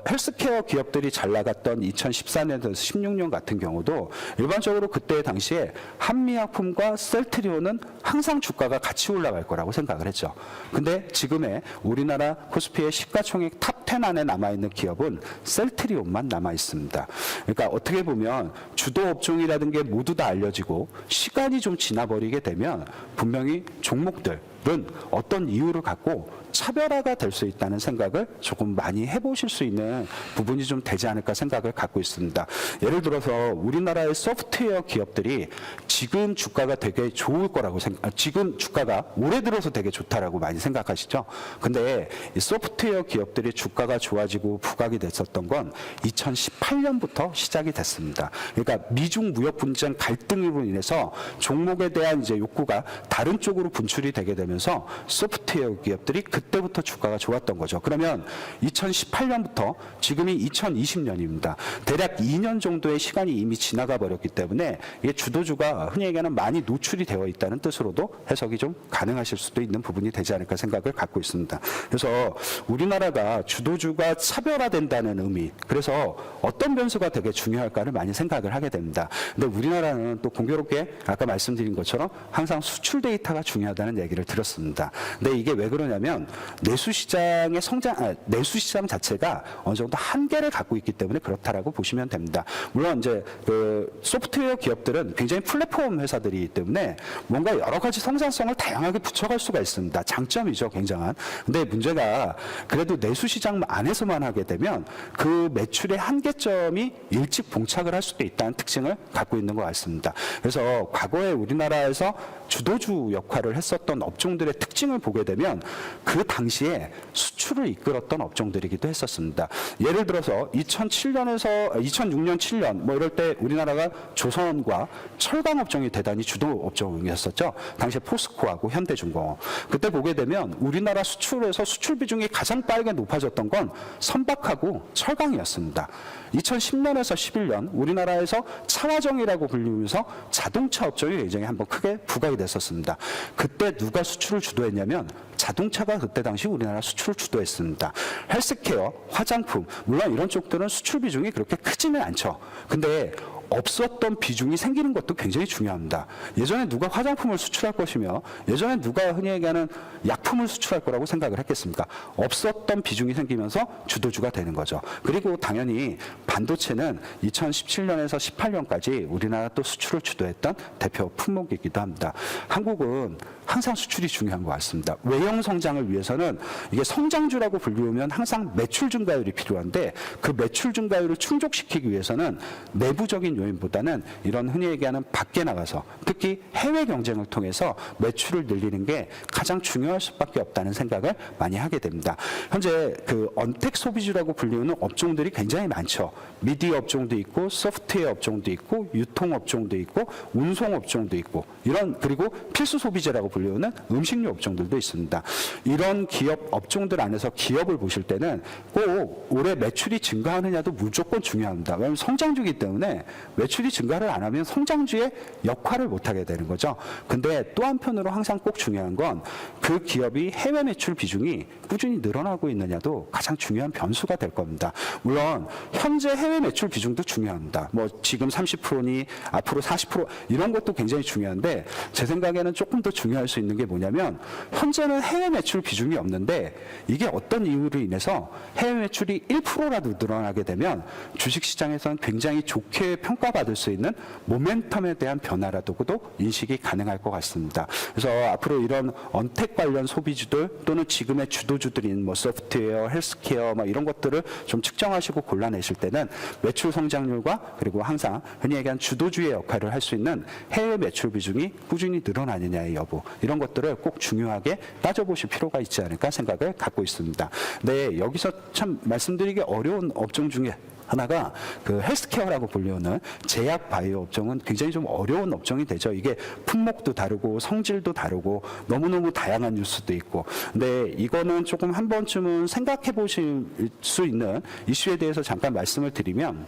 헬스케어 기업들이 잘 나갔던 2014년에서 16년 같은 경우도 일반적으로 그때 당시에 한미약품과 셀트리온은 항상 주가가 같이 올라갈 거라고 생각을 했죠. 근데 지금의 우리나라 코스피의 시가총액 탑 10 안에 남아있는 기업은 셀트리온만 남아있습니다. 그러니까 어떻게 보면 주도 업종이라는 게 모두 다 알려지고 시간이 좀 지나버리게 되면 분명히 종목들 은 어떤 이유를 갖고 차별화가 될 수 있다는 생각을 조금 많이 해보실 수 있는 부분이 좀 되지 않을까 생각을 갖고 있습니다. 예를 들어서 우리나라의 소프트웨어 기업들이 지금 주가가 되게 좋을 거라고 지금 주가가 올해 들어서 되게 좋다라고 많이 생각하시죠. 근데 이 소프트웨어 기업들이 주가가 좋아지고 부각이 됐었던 건 2018년부터 시작이 됐습니다. 그러니까 미중 무역 분쟁 갈등으로 인해서 종목에 대한 이제 욕구가 다른 쪽으로 분출이 되게 되면서 소프트웨어 기업들이 그때부터 주가가 좋았던 거죠. 그러면 2018년부터 지금이 2020년입니다. 대략 2년 정도의 시간이 이미 지나가 버렸기 때문에 이게 주도주가 흔히 얘기하는 많이 노출이 되어 있다는 뜻으로도 해석이 좀 가능하실 수도 있는 부분이 되지 않을까 생각을 갖고 있습니다. 그래서 우리나라가 주도주가 차별화된다는 의미, 그래서 어떤 변수가 되게 중요할까를 많이 생각을 하게 됩니다. 근데 우리나라는 또 공교롭게 아까 말씀드린 것처럼 항상 수출 데이터가 중요하다는 얘기를 들었습니다. 그렇습니다. 근데 이게 왜 그러냐면 내수 시장 자체가 어느 정도 한계를 갖고 있기 때문에 그렇다라고 보시면 됩니다. 물론 이제 그 소프트웨어 기업들은 굉장히 플랫폼 회사들이기 때문에 뭔가 여러 가지 성장성을 다양하게 붙여갈 수가 있습니다. 장점이죠, 굉장한. 근데 문제가 그래도 내수 시장 안에서만 하게 되면 그 매출의 한계점이 일찍 봉착을 할 수도 있다는 특징을 갖고 있는 것 같습니다. 그래서 과거에 우리나라에서 주도주 역할을 했었던 업종들의 특징을 보게 되면 그 당시에 수출을 이끌었던 업종들이기도 했었습니다. 예를 들어서 2007년에서 2006년, 7년 뭐 이럴 때 우리나라가 조선과 철강 업종이 대단히 주도 업종이었었죠. 당시에 포스코하고 현대중공업. 그때 보게 되면 우리나라 수출에서 수출 비중이 가장 빠르게 높아졌던 건 선박하고 철강이었습니다. 2010년에서 11년 우리나라에서 차화정이라고 불리면서 자동차 업종이 굉장히 한번 크게 부각이 됐었습니다. 그때 누가 수출을 주도했냐면 자동차가 그때 당시 우리나라 수출을 주도했습니다. 헬스케어, 화장품, 물론 이런 쪽들은 수출 비중이 그렇게 크지는 않죠. 근데 없었던 비중이 생기는 것도 굉장히 중요합니다. 예전에 누가 화장품을 수출할 것이며 예전에 누가 흔히 얘기하는 약품을 수출할 거라고 생각을 했겠습니까? 없었던 비중이 생기면서 주도주가 되는 거죠. 그리고 당연히 반도체는 2017년에서 18년까지 우리나라 또 수출을 주도했던 대표 품목이기도 합니다. 한국은 항상 수출이 중요한 것 같습니다. 외형 성장을 위해서는 이게 성장주라고 불리우면 항상 매출 증가율이 필요한데 그 매출 증가율을 충족시키기 위해서는 내부적인 요인보다는 이런 흔히 얘기하는 밖에 나가서 특히 해외 경쟁을 통해서 매출을 늘리는 게 가장 중요할 수밖에 없다는 생각을 많이 하게 됩니다. 현재 그 언택 소비주라고 불리우는 업종들이 굉장히 많죠. 미디어 업종도 있고 소프트웨어 업종도 있고 유통 업종도 있고 운송 업종도 있고 이런 그리고 필수 소비재라고 불리우는 음식료 업종들도 있습니다. 이런 기업 업종들 안에서 기업을 보실 때는 꼭 올해 매출이 증가하느냐도 무조건 중요합니다. 왜냐하면 성장주이기 때문에 매출이 증가를 안 하면 성장주의 역할을 못하게 되는 거죠. 근데 또 한편으로 항상 꼭 중요한 건 그 기업이 해외 매출 비중이 꾸준히 늘어나고 있느냐도 가장 중요한 변수가 될 겁니다. 물론 현재 해외 매출 비중도 중요합니다. 뭐 지금 30%니 앞으로 40% 이런 것도 굉장히 중요한데 제 생각에는 조금 더 중요할 수 있는 게 뭐냐면 현재는 해외 매출 비중이 없는데 이게 어떤 이유로 인해서 해외 매출이 1%라도 늘어나게 되면 주식시장에서는 굉장히 좋게 평가받을 수 있는 모멘텀에 대한 변화라고도 인식이 가능할 것 같습니다. 그래서 앞으로 이런 언택 관련 소비주들 또는 지금의 주도주들인 뭐 소프트웨어, 헬스케어 뭐 이런 것들을 좀 측정하시고 골라내실 때는 매출 성장률과 그리고 항상 흔히 얘기한 주도주의 역할을 할 수 있는 해외 매출 비중이 꾸준히 늘어나느냐의 여부 이런 것들을 꼭 중요하게 따져보실 필요가 있지 않을까 생각을 갖고 있습니다. 네, 여기서 참 말씀드리기 어려운 업종 중에 하나가 그 헬스케어라고 불리우는 제약 바이오 업종은 굉장히 좀 어려운 업종이 되죠. 이게 품목도 다르고 성질도 다르고 너무너무 다양한 뉴스도 있고. 근데 이거는 조금 한 번쯤은 생각해 보실 수 있는 이슈에 대해서 잠깐 말씀을 드리면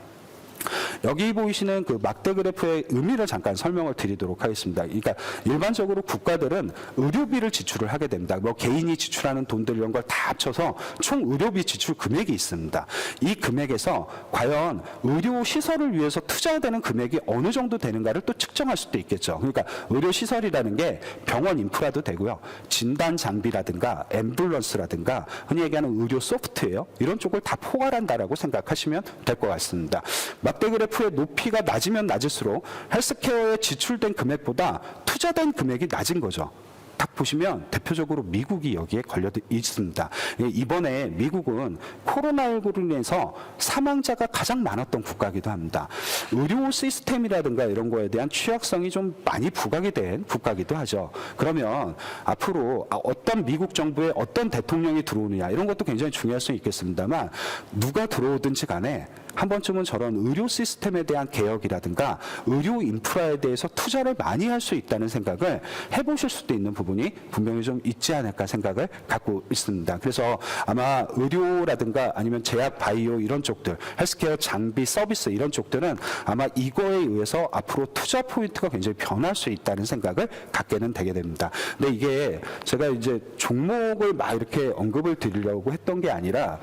여기 보이시는 그 막대 그래프의 의미를 잠깐 설명을 드리도록 하겠습니다. 그러니까 일반적으로 국가들은 의료비를 지출을 하게 됩니다. 뭐 개인이 지출하는 돈들 이런 걸 다 합쳐서 총 의료비 지출 금액이 있습니다. 이 금액에서 과연 의료 시설을 위해서 투자되는 금액이 어느 정도 되는가를 또 측정할 수도 있겠죠. 그러니까 의료 시설이라는 게 병원 인프라도 되고요. 진단 장비라든가 앰뷸런스라든가 흔히 얘기하는 의료 소프트웨어 이런 쪽을 다 포괄한다라고 생각하시면 될 것 같습니다. 막대 그래프의 높이가 낮으면 낮을수록 헬스케어에 지출된 금액보다 투자된 금액이 낮은 거죠. 딱 보시면 대표적으로 미국이 여기에 걸려 있습니다. 이번에 미국은 코로나19로 인해서 사망자가 가장 많았던 국가이기도 합니다. 의료 시스템이라든가 이런 거에 대한 취약성이 좀 많이 부각이 된 국가이기도 하죠. 그러면 앞으로 어떤 미국 정부의 어떤 대통령이 들어오느냐 이런 것도 굉장히 중요할 수 있겠습니다만 누가 들어오든지 간에 한 번쯤은 저런 의료 시스템에 대한 개혁이라든가 의료 인프라에 대해서 투자를 많이 할 수 있다는 생각을 해보실 수도 있는 부분이 분명히 좀 있지 않을까 생각을 갖고 있습니다. 그래서 아마 의료라든가 아니면 제약 바이오 이런 쪽들, 헬스케어 장비 서비스 이런 쪽들은 아마 이거에 의해서 앞으로 투자 포인트가 굉장히 변할 수 있다는 생각을 갖게는 되게 됩니다. 근데 이게 제가 이제 종목을 막 이렇게 언급을 드리려고 했던 게 아니라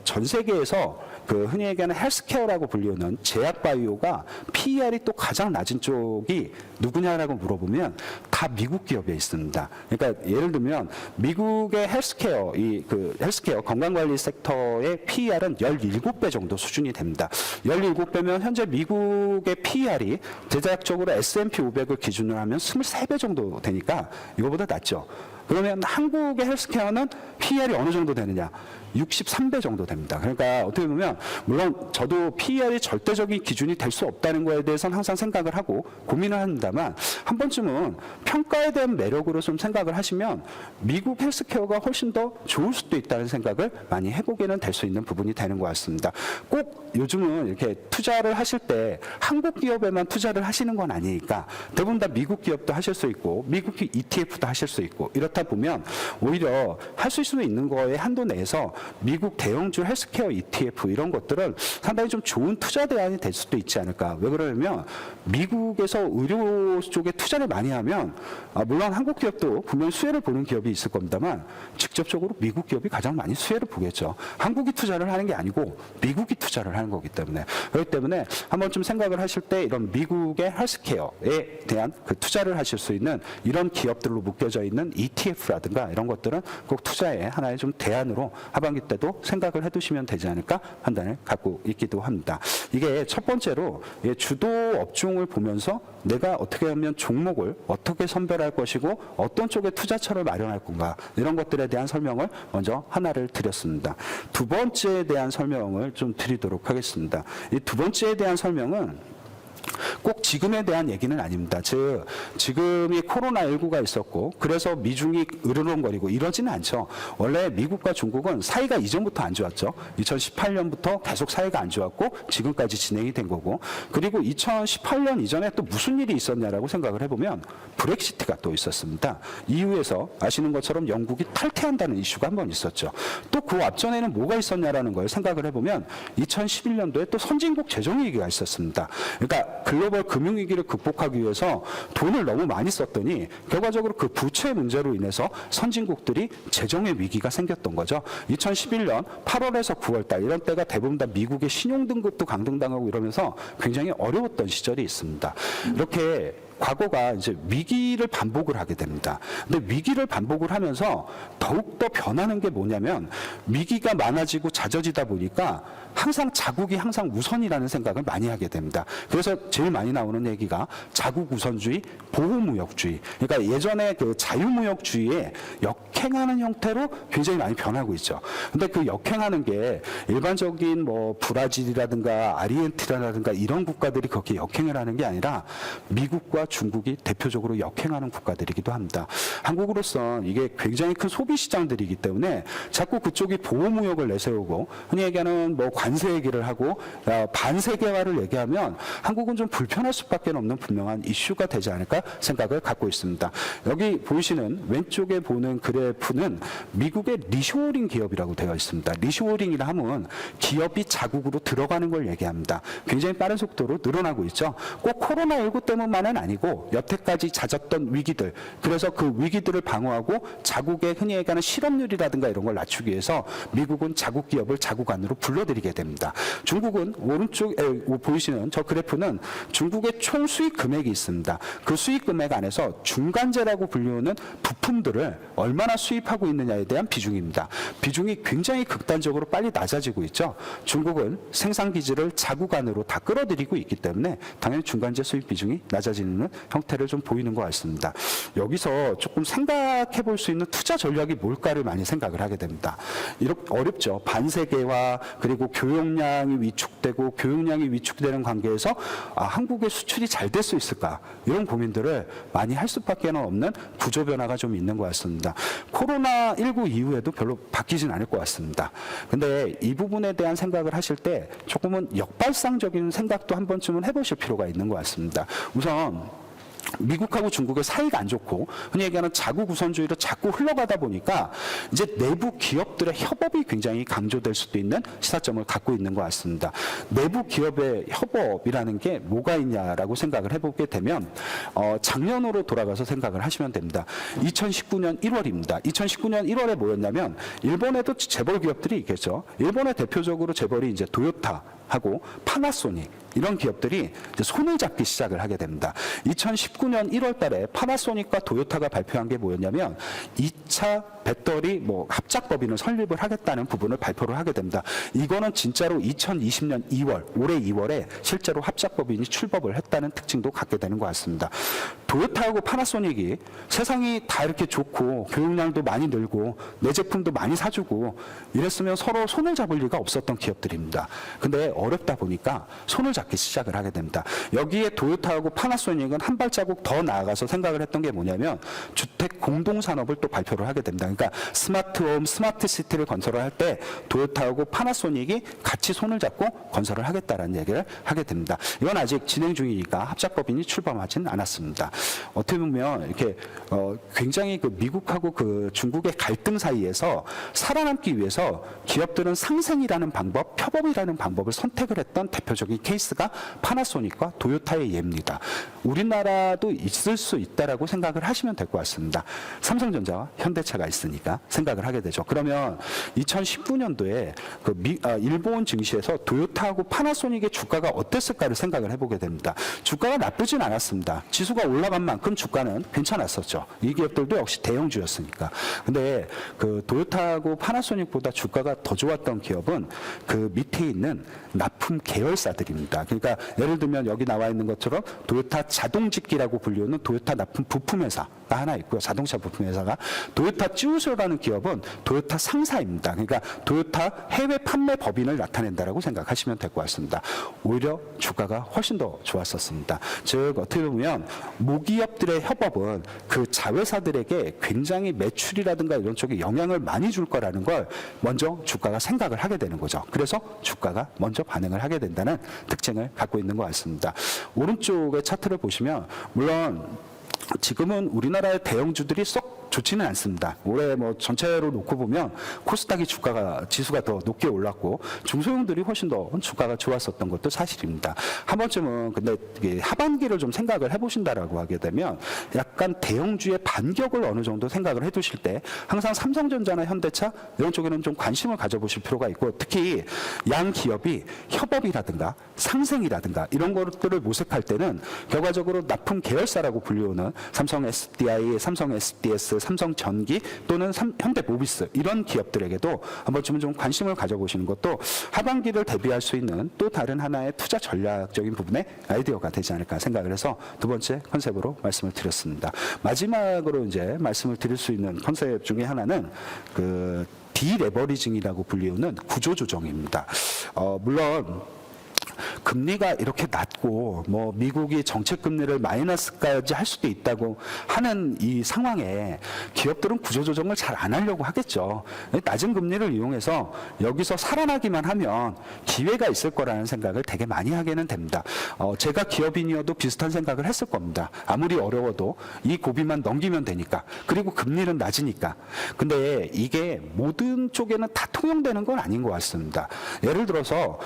전 세계에서 그 흔히 얘기하는 헬스케어라고 불리우는 제약 바이오가 PER이 또 가장 낮은 쪽이 누구냐라고 물어보면 다 미국 기업에 있습니다. 그러니까 예를 들면 미국의 헬스케어 건강관리 섹터의 PER은 17배 정도 수준이 됩니다. 17배면 현재 미국의 PER이 대략적으로 S&P 500을 기준으로 하면 23배 정도 되니까 이거보다 낫죠. 그러면 한국의 헬스케어는 PER이 어느 정도 되느냐? 63배 정도 됩니다. 그러니까 어떻게 보면 물론 저도 PER이 절대적인 기준이 될 수 없다는 거에 대해서는 항상 생각을 하고 고민을 합니다만 한 번쯤은 평가에 대한 매력으로 좀 생각을 하시면 미국 헬스케어가 훨씬 더 좋을 수도 있다는 생각을 많이 해보게는 될 수 있는 부분이 되는 것 같습니다. 꼭 요즘은 이렇게 투자를 하실 때 한국 기업에만 투자를 하시는 건 아니니까 대부분 다 미국 기업도 하실 수 있고 미국 ETF도 하실 수 있고 이렇다 보면 오히려 할 수 있는 거에 한도 내에서 미국 대형주 헬스케어 ETF 이런 것들은 상당히 좀 좋은 투자 대안이 될 수도 있지 않을까. 왜 그러냐면 미국에서 의료 쪽에 투자를 많이 하면 물론 한국 기업도 분명히 수혜를 보는 기업이 있을 겁니다만 직접적으로 미국 기업이 가장 많이 수혜를 보겠죠. 한국이 투자를 하는 게 아니고 미국이 투자를 하는 거기 때문에 그렇기 때문에 한번 좀 생각을 하실 때 이런 미국의 헬스케어에 대한 그 투자를 하실 수 있는 이런 기업들로 묶여져 있는 ETF라든가 이런 것들은 꼭 투자의 하나의 좀 대안으로 하반기 때도 생각을 해두시면 되지 않을까 판단을 갖고 있기도 합니다. 이게 첫 번째로 주도 업종을 보면서 내가 어떻게 하면 종목을 어떻게 선별할 것이고 어떤 쪽에 투자처를 마련할 건가 이런 것들에 대한 설명을 먼저 하나를 드렸습니다. 두 번째에 대한 설명을 좀 드리도록 하겠습니다. 이 두 번째에 대한 설명은 꼭 지금에 대한 얘기는 아닙니다. 즉 지금이 코로나19가 있었고 그래서 미중이 으르렁거리고 이러지는 않죠. 원래 미국과 중국은 사이가 이전부터 안 좋았죠. 2018년부터 계속 사이가 안 좋았고 지금까지 진행이 된 거고 그리고 2018년 이전에 또 무슨 일이 있었냐라고 생각을 해보면 브렉시트가 또 있었습니다. EU에서 아시는 것처럼 영국이 탈퇴한다는 이슈가 한 번 있었죠. 또 그 앞전에는 뭐가 있었냐라는 걸 생각을 해보면 2011년도에 또 선진국 재정위기가 있었습니다. 그러니까 글로벌 금융위기를 극복하기 위해서 돈을 너무 많이 썼더니 결과적으로 그 부채 문제로 인해서 선진국들이 재정의 위기가 생겼던 거죠. 2011년 8월에서 9월달 이런 때가 대부분 다 미국의 신용등급도 강등당하고 이러면서 굉장히 어려웠던 시절이 있습니다. 이렇게 과거가 이제 위기를 반복을 하게 됩니다. 근데 위기를 반복을 하면서 더욱더 변하는 게 뭐냐면 위기가 많아지고 잦아지다 보니까 항상 자국이 항상 우선이라는 생각을 많이 하게 됩니다. 그래서 제일 많이 나오는 얘기가 자국 우선주의, 보호무역주의. 그러니까 예전에 그 자유무역주의에 역행하는 형태로 굉장히 많이 변하고 있죠. 근데 그 역행하는 게 일반적인 뭐 브라질이라든가 아르헨티나라든가 이런 국가들이 그렇게 역행을 하는 게 아니라 미국과 중국이 대표적으로 역행하는 국가들이기도 합니다. 한국으로선 이게 굉장히 큰 소비 시장들이기 때문에 자꾸 그쪽이 보호무역을 내세우고 흔히 얘기하는 뭐 관세 얘기를 하고 반세계화를 얘기하면 한국은 좀 불편할 수밖에 없는 분명한 이슈가 되지 않을까 생각을 갖고 있습니다. 여기 보이시는 왼쪽에 보는 그래프는 미국의 리쇼어링 기업이라고 되어 있습니다. 리쇼어링이라 하면 기업이 자국으로 들어가는 걸 얘기합니다. 굉장히 빠른 속도로 늘어나고 있죠. 꼭 코로나19 때문만은 아니고 여태까지 잦았던 위기들 그래서 그 위기들을 방어하고 자국의 흔히 얘기하는 실업률이라든가 이런 걸 낮추기 위해서 미국은 자국 기업을 자국 안으로 불러들이게 됩니다. 중국은 오른쪽에 보이시는 저 그래프는 중국의 총 수익 금액이 있습니다. 그 수익 금액 안에서 중간재라고 불리우는 부품들을 얼마나 수입하고 있느냐에 대한 비중입니다. 비중이 굉장히 극단적으로 빨리 낮아지고 있죠. 중국은 생산 기지를 자국 안으로 다 끌어들이고 있기 때문에 당연히 중간재 수입 비중이 낮아지는 형태를 좀 보이는 것 같습니다. 여기서 조금 생각해 볼 수 있는 투자 전략이 뭘까를 많이 생각을 하게 됩니다. 이렇게 어렵죠. 반세계화 그리고 교역량이 위축되고 교역량이 위축되는 관계에서 한국의 수출이 잘 될 수 있을까 이런 고민들을 많이 할 수밖에 없는 구조 변화가 좀 있는 것 같습니다. 코로나19 이후에도 별로 바뀌진 않을 것 같습니다. 근데 이 부분에 대한 생각을 하실 때 조금은 역발상적인 생각도 한 번쯤은 해보실 필요가 있는 것 같습니다. 우선 미국하고 중국의 사이가 안 좋고 흔히 얘기하는 자국 우선주의로 자꾸 흘러가다 보니까 이제 내부 기업들의 협업이 굉장히 강조될 수도 있는 시사점을 갖고 있는 것 같습니다. 내부 기업의 협업이라는 게 뭐가 있냐라고 생각을 해보게 되면 작년으로 돌아가서 생각을 하시면 됩니다. 2019년 1월입니다. 2019년 1월에 뭐였냐면 일본에도 재벌 기업들이 있겠죠. 일본의 대표적으로 재벌이 이제 도요타 하고 파나소닉 이런 기업들이 이제 손을 잡기 시작을 하게 됩니다. 2019년 1월 달에 파나소닉과 도요타가 발표한 게 뭐였냐면 2차 배터리 합작법인을 설립을 하겠다는 부분을 발표를 하게 됩니다. 이거는 진짜로 2020년 2월, 올해 2월에 실제로 합작법인이 출범을 했다는 특징도 갖게 되는 것 같습니다. 도요타하고 파나소닉이 세상이 다 이렇게 좋고 교육량도 많이 늘고 내 제품도 많이 사주고 이랬으면 서로 손을 잡을 리가 없었던 기업들입니다. 근데 어렵다 보니까 손을 잡기 시작을 하게 됩니다. 여기에 도요타하고 파나소닉은 한 발자국 더 나아가서 생각을 했던 게 뭐냐면 주택 공동산업을 또 발표를 하게 됩니다. 그러니까 스마트홈, 스마트시티를 건설을 할 때 도요타하고 파나소닉이 같이 손을 잡고 건설을 하겠다라는 얘기를 하게 됩니다. 이건 아직 진행 중이니까 합작법인이 출범하진 않았습니다. 어떻게 보면 이렇게 굉장히 그 미국하고 그 중국의 갈등 사이에서 살아남기 위해서 기업들은 상생이라는 방법, 협업이라는 방법을 선택을 했던 대표적인 케이스가 파나소닉과 도요타의 예입니다. 우리나라도 있을 수 있다라고 생각을 하시면 될 것 같습니다. 삼성전자와 현대차가 있으니까 생각을 하게 되죠. 그러면 2019년도에 일본 증시에서 도요타하고 파나소닉의 주가가 어땠을까를 생각을 해보게 됩니다. 주가가 나쁘진 않았습니다. 지수가 올라간 만큼 주가는 괜찮았었죠. 이 기업들도 역시 대형주였으니까. 근데 그 도요타하고 파나소닉보다 주가가 더 좋았던 기업은 그 밑에 있는 납품 계열사들입니다. 그러니까 예를 들면 여기 나와 있는 것처럼 도요타 자동직기라고 불리우는 도요타 납품 부품회사가 하나 있고요. 자동차 부품회사가 도요타 찌우소라는 기업은 도요타 상사입니다. 그러니까 도요타 해외 판매 법인을 나타낸다라고 생각하시면 될 것 같습니다. 오히려 주가가 훨씬 더 좋았었습니다. 즉 어떻게 보면 모기업들의 협업은 그 자회사들에게 굉장히 매출이라든가 이런 쪽에 영향을 많이 줄 거라는 걸 먼저 주가가 생각을 하게 되는 거죠. 그래서 주가가 먼저 반응을 하게 된다는 특징을 갖고 있는 것 같습니다. 오른쪽의 차트를 보시면 물론 지금은 우리나라의 대형주들이 썩 좋지는 않습니다. 올해 전체로 놓고 보면 코스닥이 지수가 더 높게 올랐고 중소형들이 훨씬 더 주가가 좋았었던 것도 사실입니다. 한 번쯤은 근데 이게 하반기를 좀 생각을 해보신다라고 하게 되면 약간 대형주의 반격을 어느 정도 생각을 해두실 때 항상 삼성전자나 현대차 이런 쪽에는 좀 관심을 가져보실 필요가 있고 특히 양 기업이 협업이라든가 상생이라든가 이런 것들을 모색할 때는 결과적으로 납품 계열사라고 불리우는 삼성 SDI, 삼성 SDS, 삼성전기 또는 현대모비스 이런 기업들에게도 한 번쯤은 좀 관심을 가져보시는 것도 하반기를 대비할 수 있는 또 다른 하나의 투자 전략적인 부분의 아이디어가 되지 않을까 생각을 해서 두 번째 컨셉으로 말씀을 드렸습니다. 마지막으로 이제 말씀을 드릴 수 있는 컨셉 중에 하나는 그 디레버리징이라고 불리우는 구조조정입니다. 물론 금리가 이렇게 낮고 미국이 정책 금리를 마이너스까지 할 수도 있다고 하는 이 상황에 기업들은 구조조정을 잘 안 하려고 하겠죠. 낮은 금리를 이용해서 여기서 살아나기만 하면 기회가 있을 거라는 생각을 되게 많이 하게는 됩니다. 제가 기업인이어도 비슷한 생각을 했을 겁니다. 아무리 어려워도 이 고비만 넘기면 되니까. 그리고 금리는 낮으니까. 근데 이게 모든 쪽에는 다 통용되는 건 아닌 것 같습니다. 예를 들어서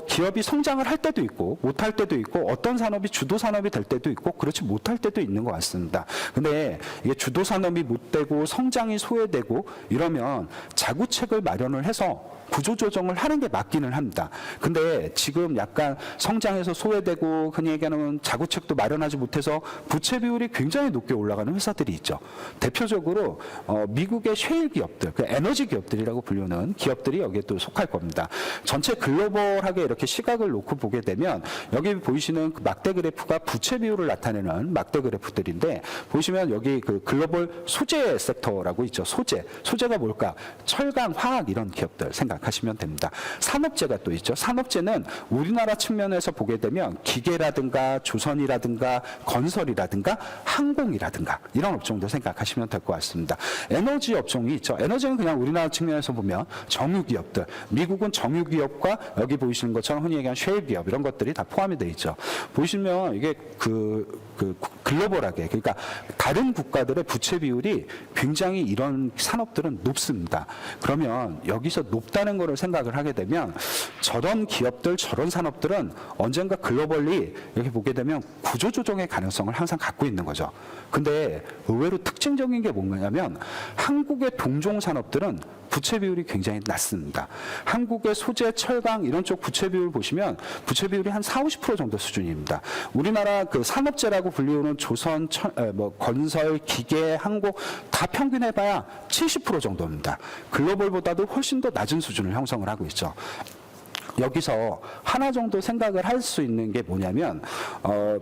기업이 성장을 할 때도 있고 못할 때도 있고 어떤 산업이 주도 산업이 될 때도 있고 그렇지 못할 때도 있는 것 같습니다. 근데 이게 주도 산업이 못 되고 성장이 소외되고 이러면 자구책을 마련을 해서 구조조정을 하는 게 맞기는 합니다. 근데 지금 약간 성장해서 소외되고 흔히 얘기하는 자구책도 마련하지 못해서 부채 비율이 굉장히 높게 올라가는 회사들이 있죠. 대표적으로 미국의 셰일 기업들, 그 에너지 기업들이라고 불리는 기업들이 여기에 또 속할 겁니다. 전체 글로벌하게 이렇게 시각을 놓고 보게 되면 여기 보이시는 그 막대 그래프가 부채 비율을 나타내는 막대 그래프들인데 보시면 여기 그 글로벌 소재 섹터라고 있죠. 소재가 뭘까? 철강, 화학 이런 기업들 생각하시면 됩니다. 산업재가 또 있죠. 산업재는 우리나라 측면에서 보게 되면 기계라든가 조선이라든가 건설이라든가 항공이라든가 이런 업종도 생각하시면 될 것 같습니다. 에너지 업종이 있죠. 에너지는 그냥 우리나라 측면에서 보면 정유기업들, 미국은 정유기업과 여기 보이시는 것처럼 흔히 얘기하는 셰일 기업 이런 것들이 다 포함이 되어 있죠. 보시면 이게 글로벌하게 그러니까 다른 국가들의 부채 비율이 굉장히 이런 산업들은 높습니다. 그러면 여기서 높다는 것을 생각을 하게 되면 저런 기업들, 저런 산업들은 언젠가 글로벌리 이렇게 보게 되면 구조조정의 가능성을 항상 갖고 있는 거죠. 근데 의외로 특징적인 게 뭔가냐면 한국의 동종 산업들은 부채 비율이 굉장히 낮습니다. 한국의 소재, 철강 이런 쪽 부채 비율 보시면 부채 비율이 한 40-50% 정도 수준입니다. 우리나라 그 산업재라고 불리우는 조선, 건설, 기계, 항공 다 평균해봐야 70% 정도입니다. 글로벌보다도 훨씬 더 낮은 수준을 형성을 하고 있죠. 여기서 하나 정도 생각을 할 수 있는 게 뭐냐면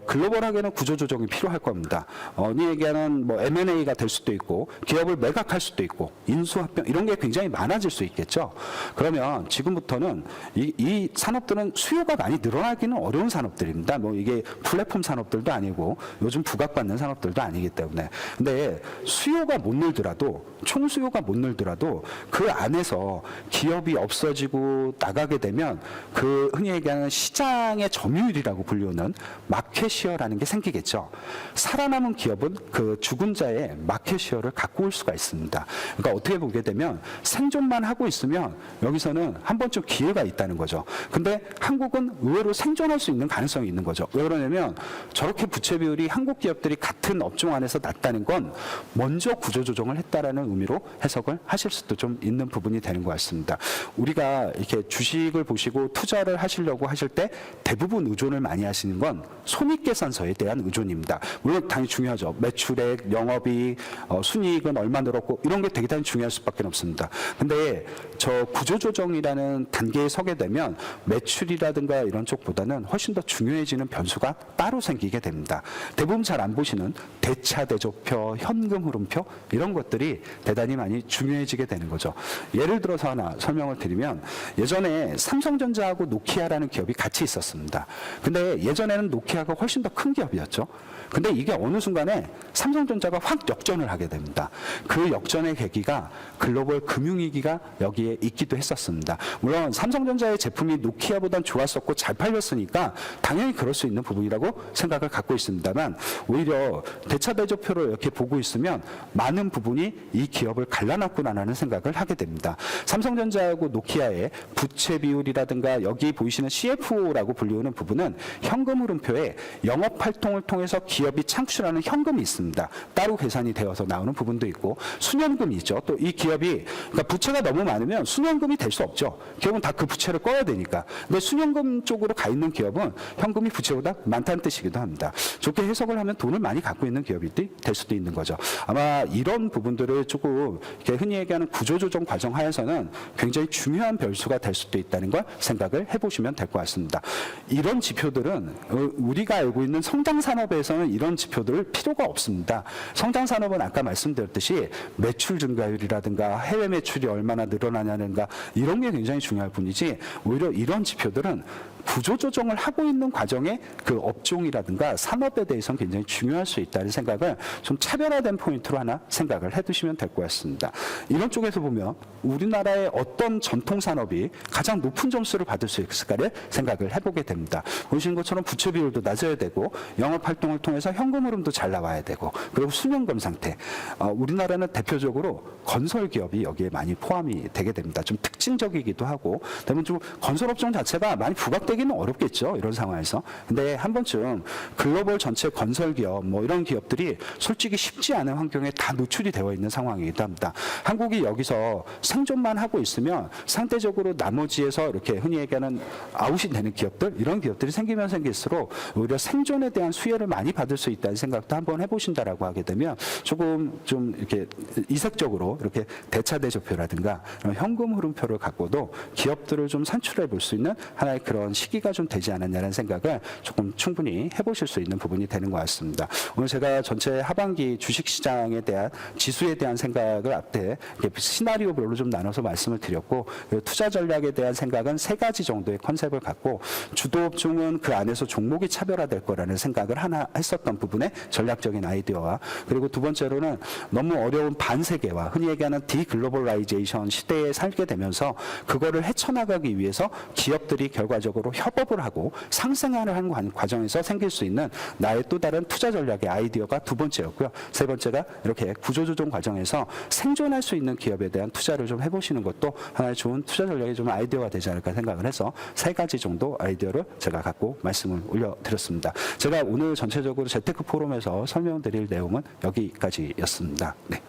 글로벌하게는 구조조정이 필요할 겁니다. 흔히 얘기하는 뭐 M&A가 될 수도 있고 기업을 매각할 수도 있고 인수합병 이런 게 굉장히 많아질 수 있겠죠. 그러면 지금부터는 이 산업들은 수요가 많이 늘어나기는 어려운 산업들입니다. 뭐 이게 플랫폼 산업들도 아니고 요즘 부각받는 산업들도 아니기 때문에. 근데 수요가 못 늘더라도 총수요가 못 늘더라도 그 안에서 기업이 없어지고 나가게 되면 그 흔히 얘기하는 시장의 점유율이라고 불리우는 마켓시어라는 게 생기겠죠. 살아남은 기업은 그 죽은 자의 마켓시어를 갖고 올 수가 있습니다. 그러니까 어떻게 보게 되면 생존만 하고 있으면 여기서는 한 번쯤 기회가 있다는 거죠. 근데 한국은 의외로 생존할 수 있는 가능성이 있는 거죠. 왜 그러냐면 저렇게 부채 비율이 한국 기업들이 같은 업종 안에서 낮다는 건 먼저 구조조정을 했다라는 의미로 해석을 하실 수도 좀 있는 부분이 되는 것 같습니다. 우리가 이렇게 주식을 보시고 투자를 하시려고 하실 때 대부분 의존을 많이 하시는 건 손익계산서에 대한 의존입니다. 물론 당연히 중요하죠. 매출액, 영업이익, 순이익은 얼마 늘었고 이런 게 되게 당연히 중요할 수밖에 없습니다. 근데 저 구조조정이라는 단계에 서게 되면 매출이라든가 이런 쪽보다는 훨씬 더 중요해지는 변수가 따로 생기게 됩니다. 대부분 잘 안 보시는 대차대조표, 현금흐름표 이런 것들이 대단히 많이 중요해지게 되는 거죠. 예를 들어서 하나 설명을 드리면 예전에 삼성전자하고 노키아라는 기업이 같이 있었습니다. 근데 예전에는 노키아가 훨씬 더 큰 기업이었죠. 근데 이게 어느 순간에 삼성전자가 확 역전을 하게 됩니다. 그 역전의 계기가 글로벌 금융위기가 여기에 있기도 했었습니다. 물론 삼성전자의 제품이 노키아보단 좋았었고 잘 팔렸으니까 당연히 그럴 수 있는 부분이라고 생각을 갖고 있습니다만 오히려 대차대조표를 이렇게 보고 있으면 많은 부분이 이 기업을 갈라놨구나라는 생각을 하게 됩니다. 삼성전자하고 노키아의 부채 비율이라든가 여기 보이시는 CFO라고 불리우는 부분은 현금흐름표에 영업활동을 통해서 기업이 창출하는 현금이 있습니다. 따로 계산이 되어서 나오는 부분도 있고 순연금이 있죠. 또 이 기업이 그러니까 부채가 너무 많으면 순연금이 될 수 없죠. 기업은 다 그 부채를 꺼야 되니까. 근데 순연금 쪽으로 가 있는 기업은 현금이 부채보다 많다는 뜻이기도 합니다. 좋게 해석을 하면 돈을 많이 갖고 있는 기업이 될 수도 있는 거죠. 아마 이런 부분들을 조금 이렇게 흔히 얘기하는 구조조정 과정 하에서는 굉장히 중요한 변수가 될 수도 있다는 걸 생각을 해보시면 될 것 같습니다. 이런 지표들은 우리가 알고 있는 성장산업에서는 이런 지표들을 필요가 없습니다. 성장산업은 아까 말씀드렸듯이 매출 증가율이라든가 해외 매출이 얼마나 늘어나냐는가 이런 게 굉장히 중요할 뿐이지 오히려 이런 지표들은 구조조정을 하고 있는 과정에 그 업종이라든가 산업에 대해서는 굉장히 중요할 수 있다는 생각을 좀 차별화된 포인트로 하나 생각을 해두시면 될 것 같습니다. 이런 쪽에서 보면 우리나라의 어떤 전통산업이 가장 높은 점수를 받을 수 있을까를 생각을 해보게 됩니다. 보시는 것처럼 부채 비율도 낮아야 되고 영업활동을 통해서 현금 흐름도 잘 나와야 되고 그리고 순연금 상태. 우리나라는 대표적으로 건설기업이 여기에 많이 포함이 되게 됩니다. 좀 특징적이기도 하고 대부분 좀 건설업종 자체가 많이 부각되기는 어렵겠죠. 이런 상황에서. 근데 한 번쯤 글로벌 전체 건설기업 뭐 이런 기업들이 솔직히 쉽지 않은 환경에 다 노출이 되어 있는 상황이기도 합니다. 한국이 여기서 생존만 하고 있으면 상대적으로 나머지에서 이렇게 흔히 얘기하는 아웃이 되는 기업들 이런 기업들이 생기면 생길수록 오히려 생존에 대한 수혜를 많이 받을 수 있다는 생각도 한번 해보신다라고 하게 되면 조금 좀 이렇게 이색적으로 이렇게 대차대조표라든가 현금 흐름표를 갖고도 기업들을 좀 산출해 볼 수 있는 하나의 그런 시기가 좀 되지 않았냐는 생각을 조금 충분히 해보실 수 있는 부분이 되는 것 같습니다. 오늘 제가 전체 하반기 주식시장에 대한 지수에 대한 생각을 앞에 시나리오별로 좀 나눠서 말씀을 드렸고 투자 전략에 대한 생각은 3가지 정도의 컨셉을 갖고 주도업종은 그 안에서 종목이 차별화될 거라는 생각을 하나 했었던 부분의 전략적인 아이디어와 그리고 두 번째로는 너무 어려운 반세계화 흔히 얘기하는 디글로벌라이제이션 시대에 살게 되면서 그거를 헤쳐나가기 위해서 기업들이 결과적으로 협업을 하고 상생하는 과정에서 생길 수 있는 나의 또 다른 투자 전략의 아이디어가 두 번째였고요. 세 번째가 이렇게 구조조정 과정에서 생존할 수 있는 기업에 대한 투자를 좀 해보시는 것도 하나의 좋은 투자 전략의 좀 아이디어가 되지 않을까 생각을 해서 3가지 정도 아이디어를 제가 갖고 말씀을 올려드렸습니다. 제가 오늘 전체적으로 재테크 포럼에서 설명드릴 내용은 여기까지였습니다. 네.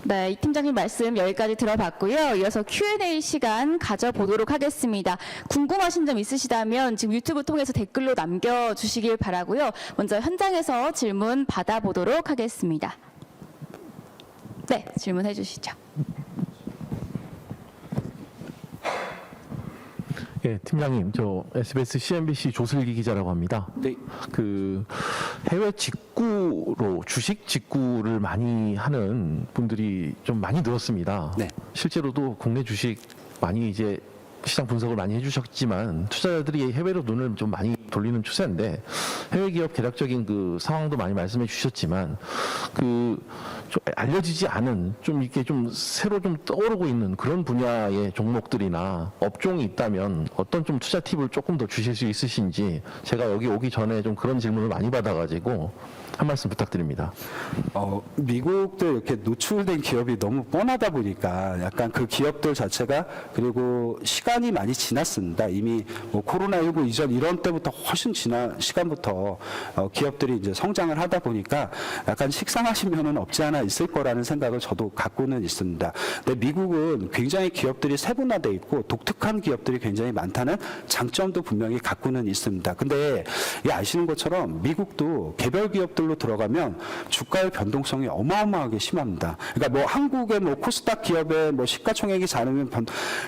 네, 이 팀장님 말씀 여기까지 들어봤고요. 이어서 Q&A 시간 가져보도록 하겠습니다. 궁금하신 점 있으시다면 지금 유튜브 통해서 댓글로 남겨주시길 바라고요. 먼저 현장에서 질문 받아보도록 하겠습니다. 네, 질문해 주시죠. 예, 팀장님, 저 SBS CNBC 조슬기 기자라고 합니다. 네. 그 해외 직구로 주식 직구를 많이 하는 분들이 좀 많이 늘었습니다. 네. 실제로도 국내 주식 많이 이제 시장 분석을 많이 해주셨지만 투자자들이 해외로 눈을 좀 많이 돌리는 추세인데 해외 기업 개략적인 그 상황도 많이 말씀해 주셨지만 그 좀 알려지지 않은 좀 이렇게 좀 새로 좀 떠오르고 있는 그런 분야의 종목들이나 업종이 있다면 어떤 좀 투자 팁을 조금 더 주실 수 있으신지 제가 여기 오기 전에 좀 그런 질문을 많이 받아가지고 한 말씀 부탁드립니다. 미국도 이렇게 노출된 기업이 너무 뻔하다 보니까 약간 그 기업들 자체가 그리고 시간이 많이 지났습니다. 이미 뭐 코로나19 이전 이런 때부터 훨씬 지난 시간부터 기업들이 이제 성장을 하다 보니까 약간 식상하신 면은 없지 않아 있을 거라는 생각을 저도 갖고는 있습니다. 근데 미국은 굉장히 기업들이 세분화돼 있고 독특한 기업들이 굉장히 많다는 장점도 분명히 갖고는 있습니다. 근데 아시는 것처럼 미국도 개별 기업들로 들어가면 주가의 변동성이 어마어마하게 심합니다. 그러니까 뭐 한국의 뭐 코스닥 기업의 뭐 시가총액이 작으면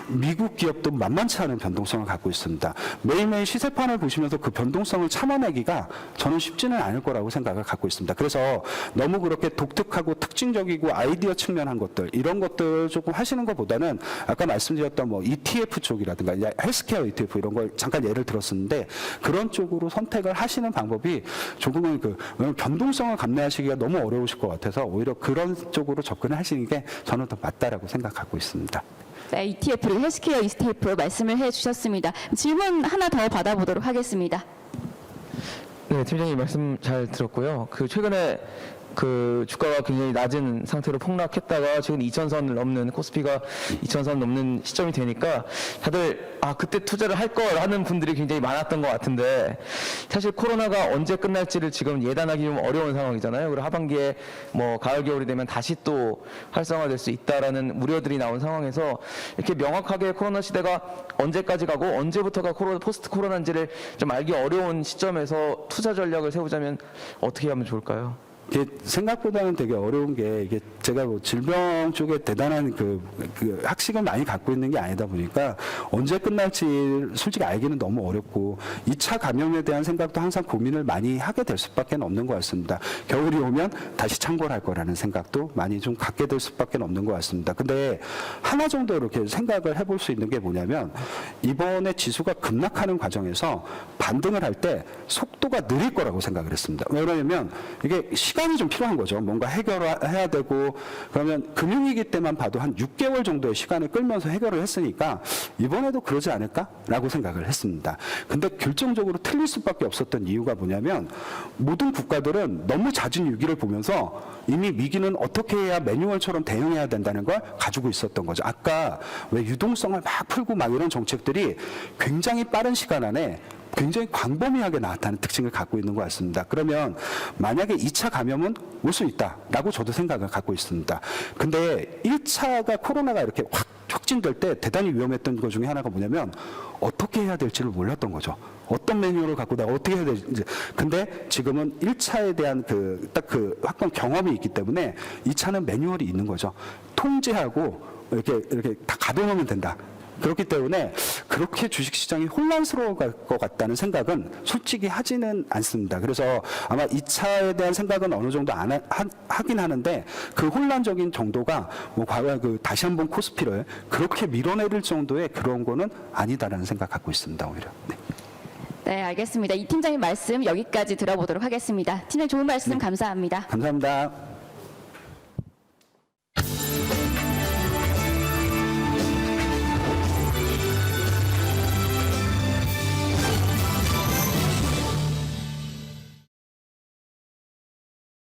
미국 기업도 만만치 않은 변동성을 갖고 있습니다. 매일매일 시세판을 보시면서 그 변동성을 참아내기가 저는 쉽지는 않을 거라고 생각을 갖고 있습니다. 그래서 너무 그렇게 독특하고 특징적이고 아이디어 측면한 것들 이런 것들 조금 하시는 것보다는 아까 말씀드렸던 뭐 ETF 쪽이라든가 헬스케어 ETF 이런 걸 잠깐 예를 들었었는데 그런 쪽으로 선택을 하시는 방법이 조금은 변동성을 감내하시기가 너무 어려우실 것 같아서 오히려 그런 쪽으로 접근을 하시는 게 저는 더 맞다라고 생각하고 있습니다. 네, ETF를 헬스케어 ETF 말씀을 해주셨습니다. 질문 하나 더 받아보도록 하겠습니다. 네, 팀장님 말씀 잘 들었고요. 그 최근에 그 주가가 굉장히 낮은 상태로 폭락했다가 지금 2,000선을 넘는 코스피가 2,000선 넘는 시점이 되니까 다들 그때 투자를 할 걸 하는 분들이 굉장히 많았던 것 같은데 사실 코로나가 언제 끝날지를 지금 예단하기 좀 어려운 상황이잖아요. 그리고 하반기에 뭐 가을 겨울이 되면 다시 또 활성화될 수 있다라는 우려들이 나온 상황에서 이렇게 명확하게 코로나 시대가 언제까지 가고 언제부터가 포스트 코로나인지를 좀 알기 어려운 시점에서 투자 전략을 세우자면 어떻게 하면 좋을까요? 이게 생각보다는 되게 어려운 게 이게 제가 뭐 질병 쪽에 대단한 그 학식을 많이 갖고 있는 게 아니다 보니까 언제 끝날지 솔직히 알기는 너무 어렵고 2차 감염에 대한 생각도 항상 고민을 많이 하게 될 수밖에 없는 것 같습니다. 겨울이 오면 다시 창궐할 거라는 생각도 많이 좀 갖게 될 수밖에 없는 것 같습니다. 근데 하나 정도 이렇게 생각을 해볼 수 있는 게 뭐냐면 이번에 지수가 급락하는 과정에서 반등을 할 때 속도가 느릴 거라고 생각을 했습니다. 왜냐하면 이게 시간이 좀 필요한 거죠. 뭔가 해결해야 되고 그러면 금융위기 때만 봐도 한 6개월 정도의 시간을 끌면서 해결을 했으니까 이번에도 그러지 않을까라고 생각을 했습니다. 근데 결정적으로 틀릴 수밖에 없었던 이유가 뭐냐면 모든 국가들은 너무 잦은 위기를 보면서 이미 위기는 어떻게 해야 매뉴얼처럼 대응해야 된다는 걸 가지고 있었던 거죠. 아까 왜 유동성을 막 풀고 막 이런 정책들이 굉장히 빠른 시간 안에 굉장히 광범위하게 나타나는 특징을 갖고 있는 것 같습니다. 그러면 만약에 2차 감염은 올 수 있다라고 저도 생각을 갖고 있습니다. 근데 1차가 코로나가 이렇게 확진될 때 대단히 위험했던 것 중에 하나가 뭐냐면 어떻게 해야 될지를 몰랐던 거죠. 어떤 매뉴얼을 갖고 내가 어떻게 해야 될지. 근데 지금은 1차에 대한 딱 그 확건 경험이 있기 때문에 2차는 매뉴얼이 있는 거죠. 통제하고 이렇게 다 가동하면 된다. 그렇기 때문에 그렇게 주식시장이 혼란스러울 것 같다는 생각은 솔직히 하지는 않습니다. 그래서 아마 2차에 대한 생각은 어느 정도 하긴 하는데 그 혼란적인 정도가 뭐 과거에 다시 한번 코스피를 그렇게 밀어내릴 정도의 그런 거는 아니다라는 생각 갖고 있습니다. 오히려. 네. 네, 알겠습니다. 이 팀장님 말씀 여기까지 들어보도록 하겠습니다. 팀장님 좋은 말씀 감사합니다. 감사합니다.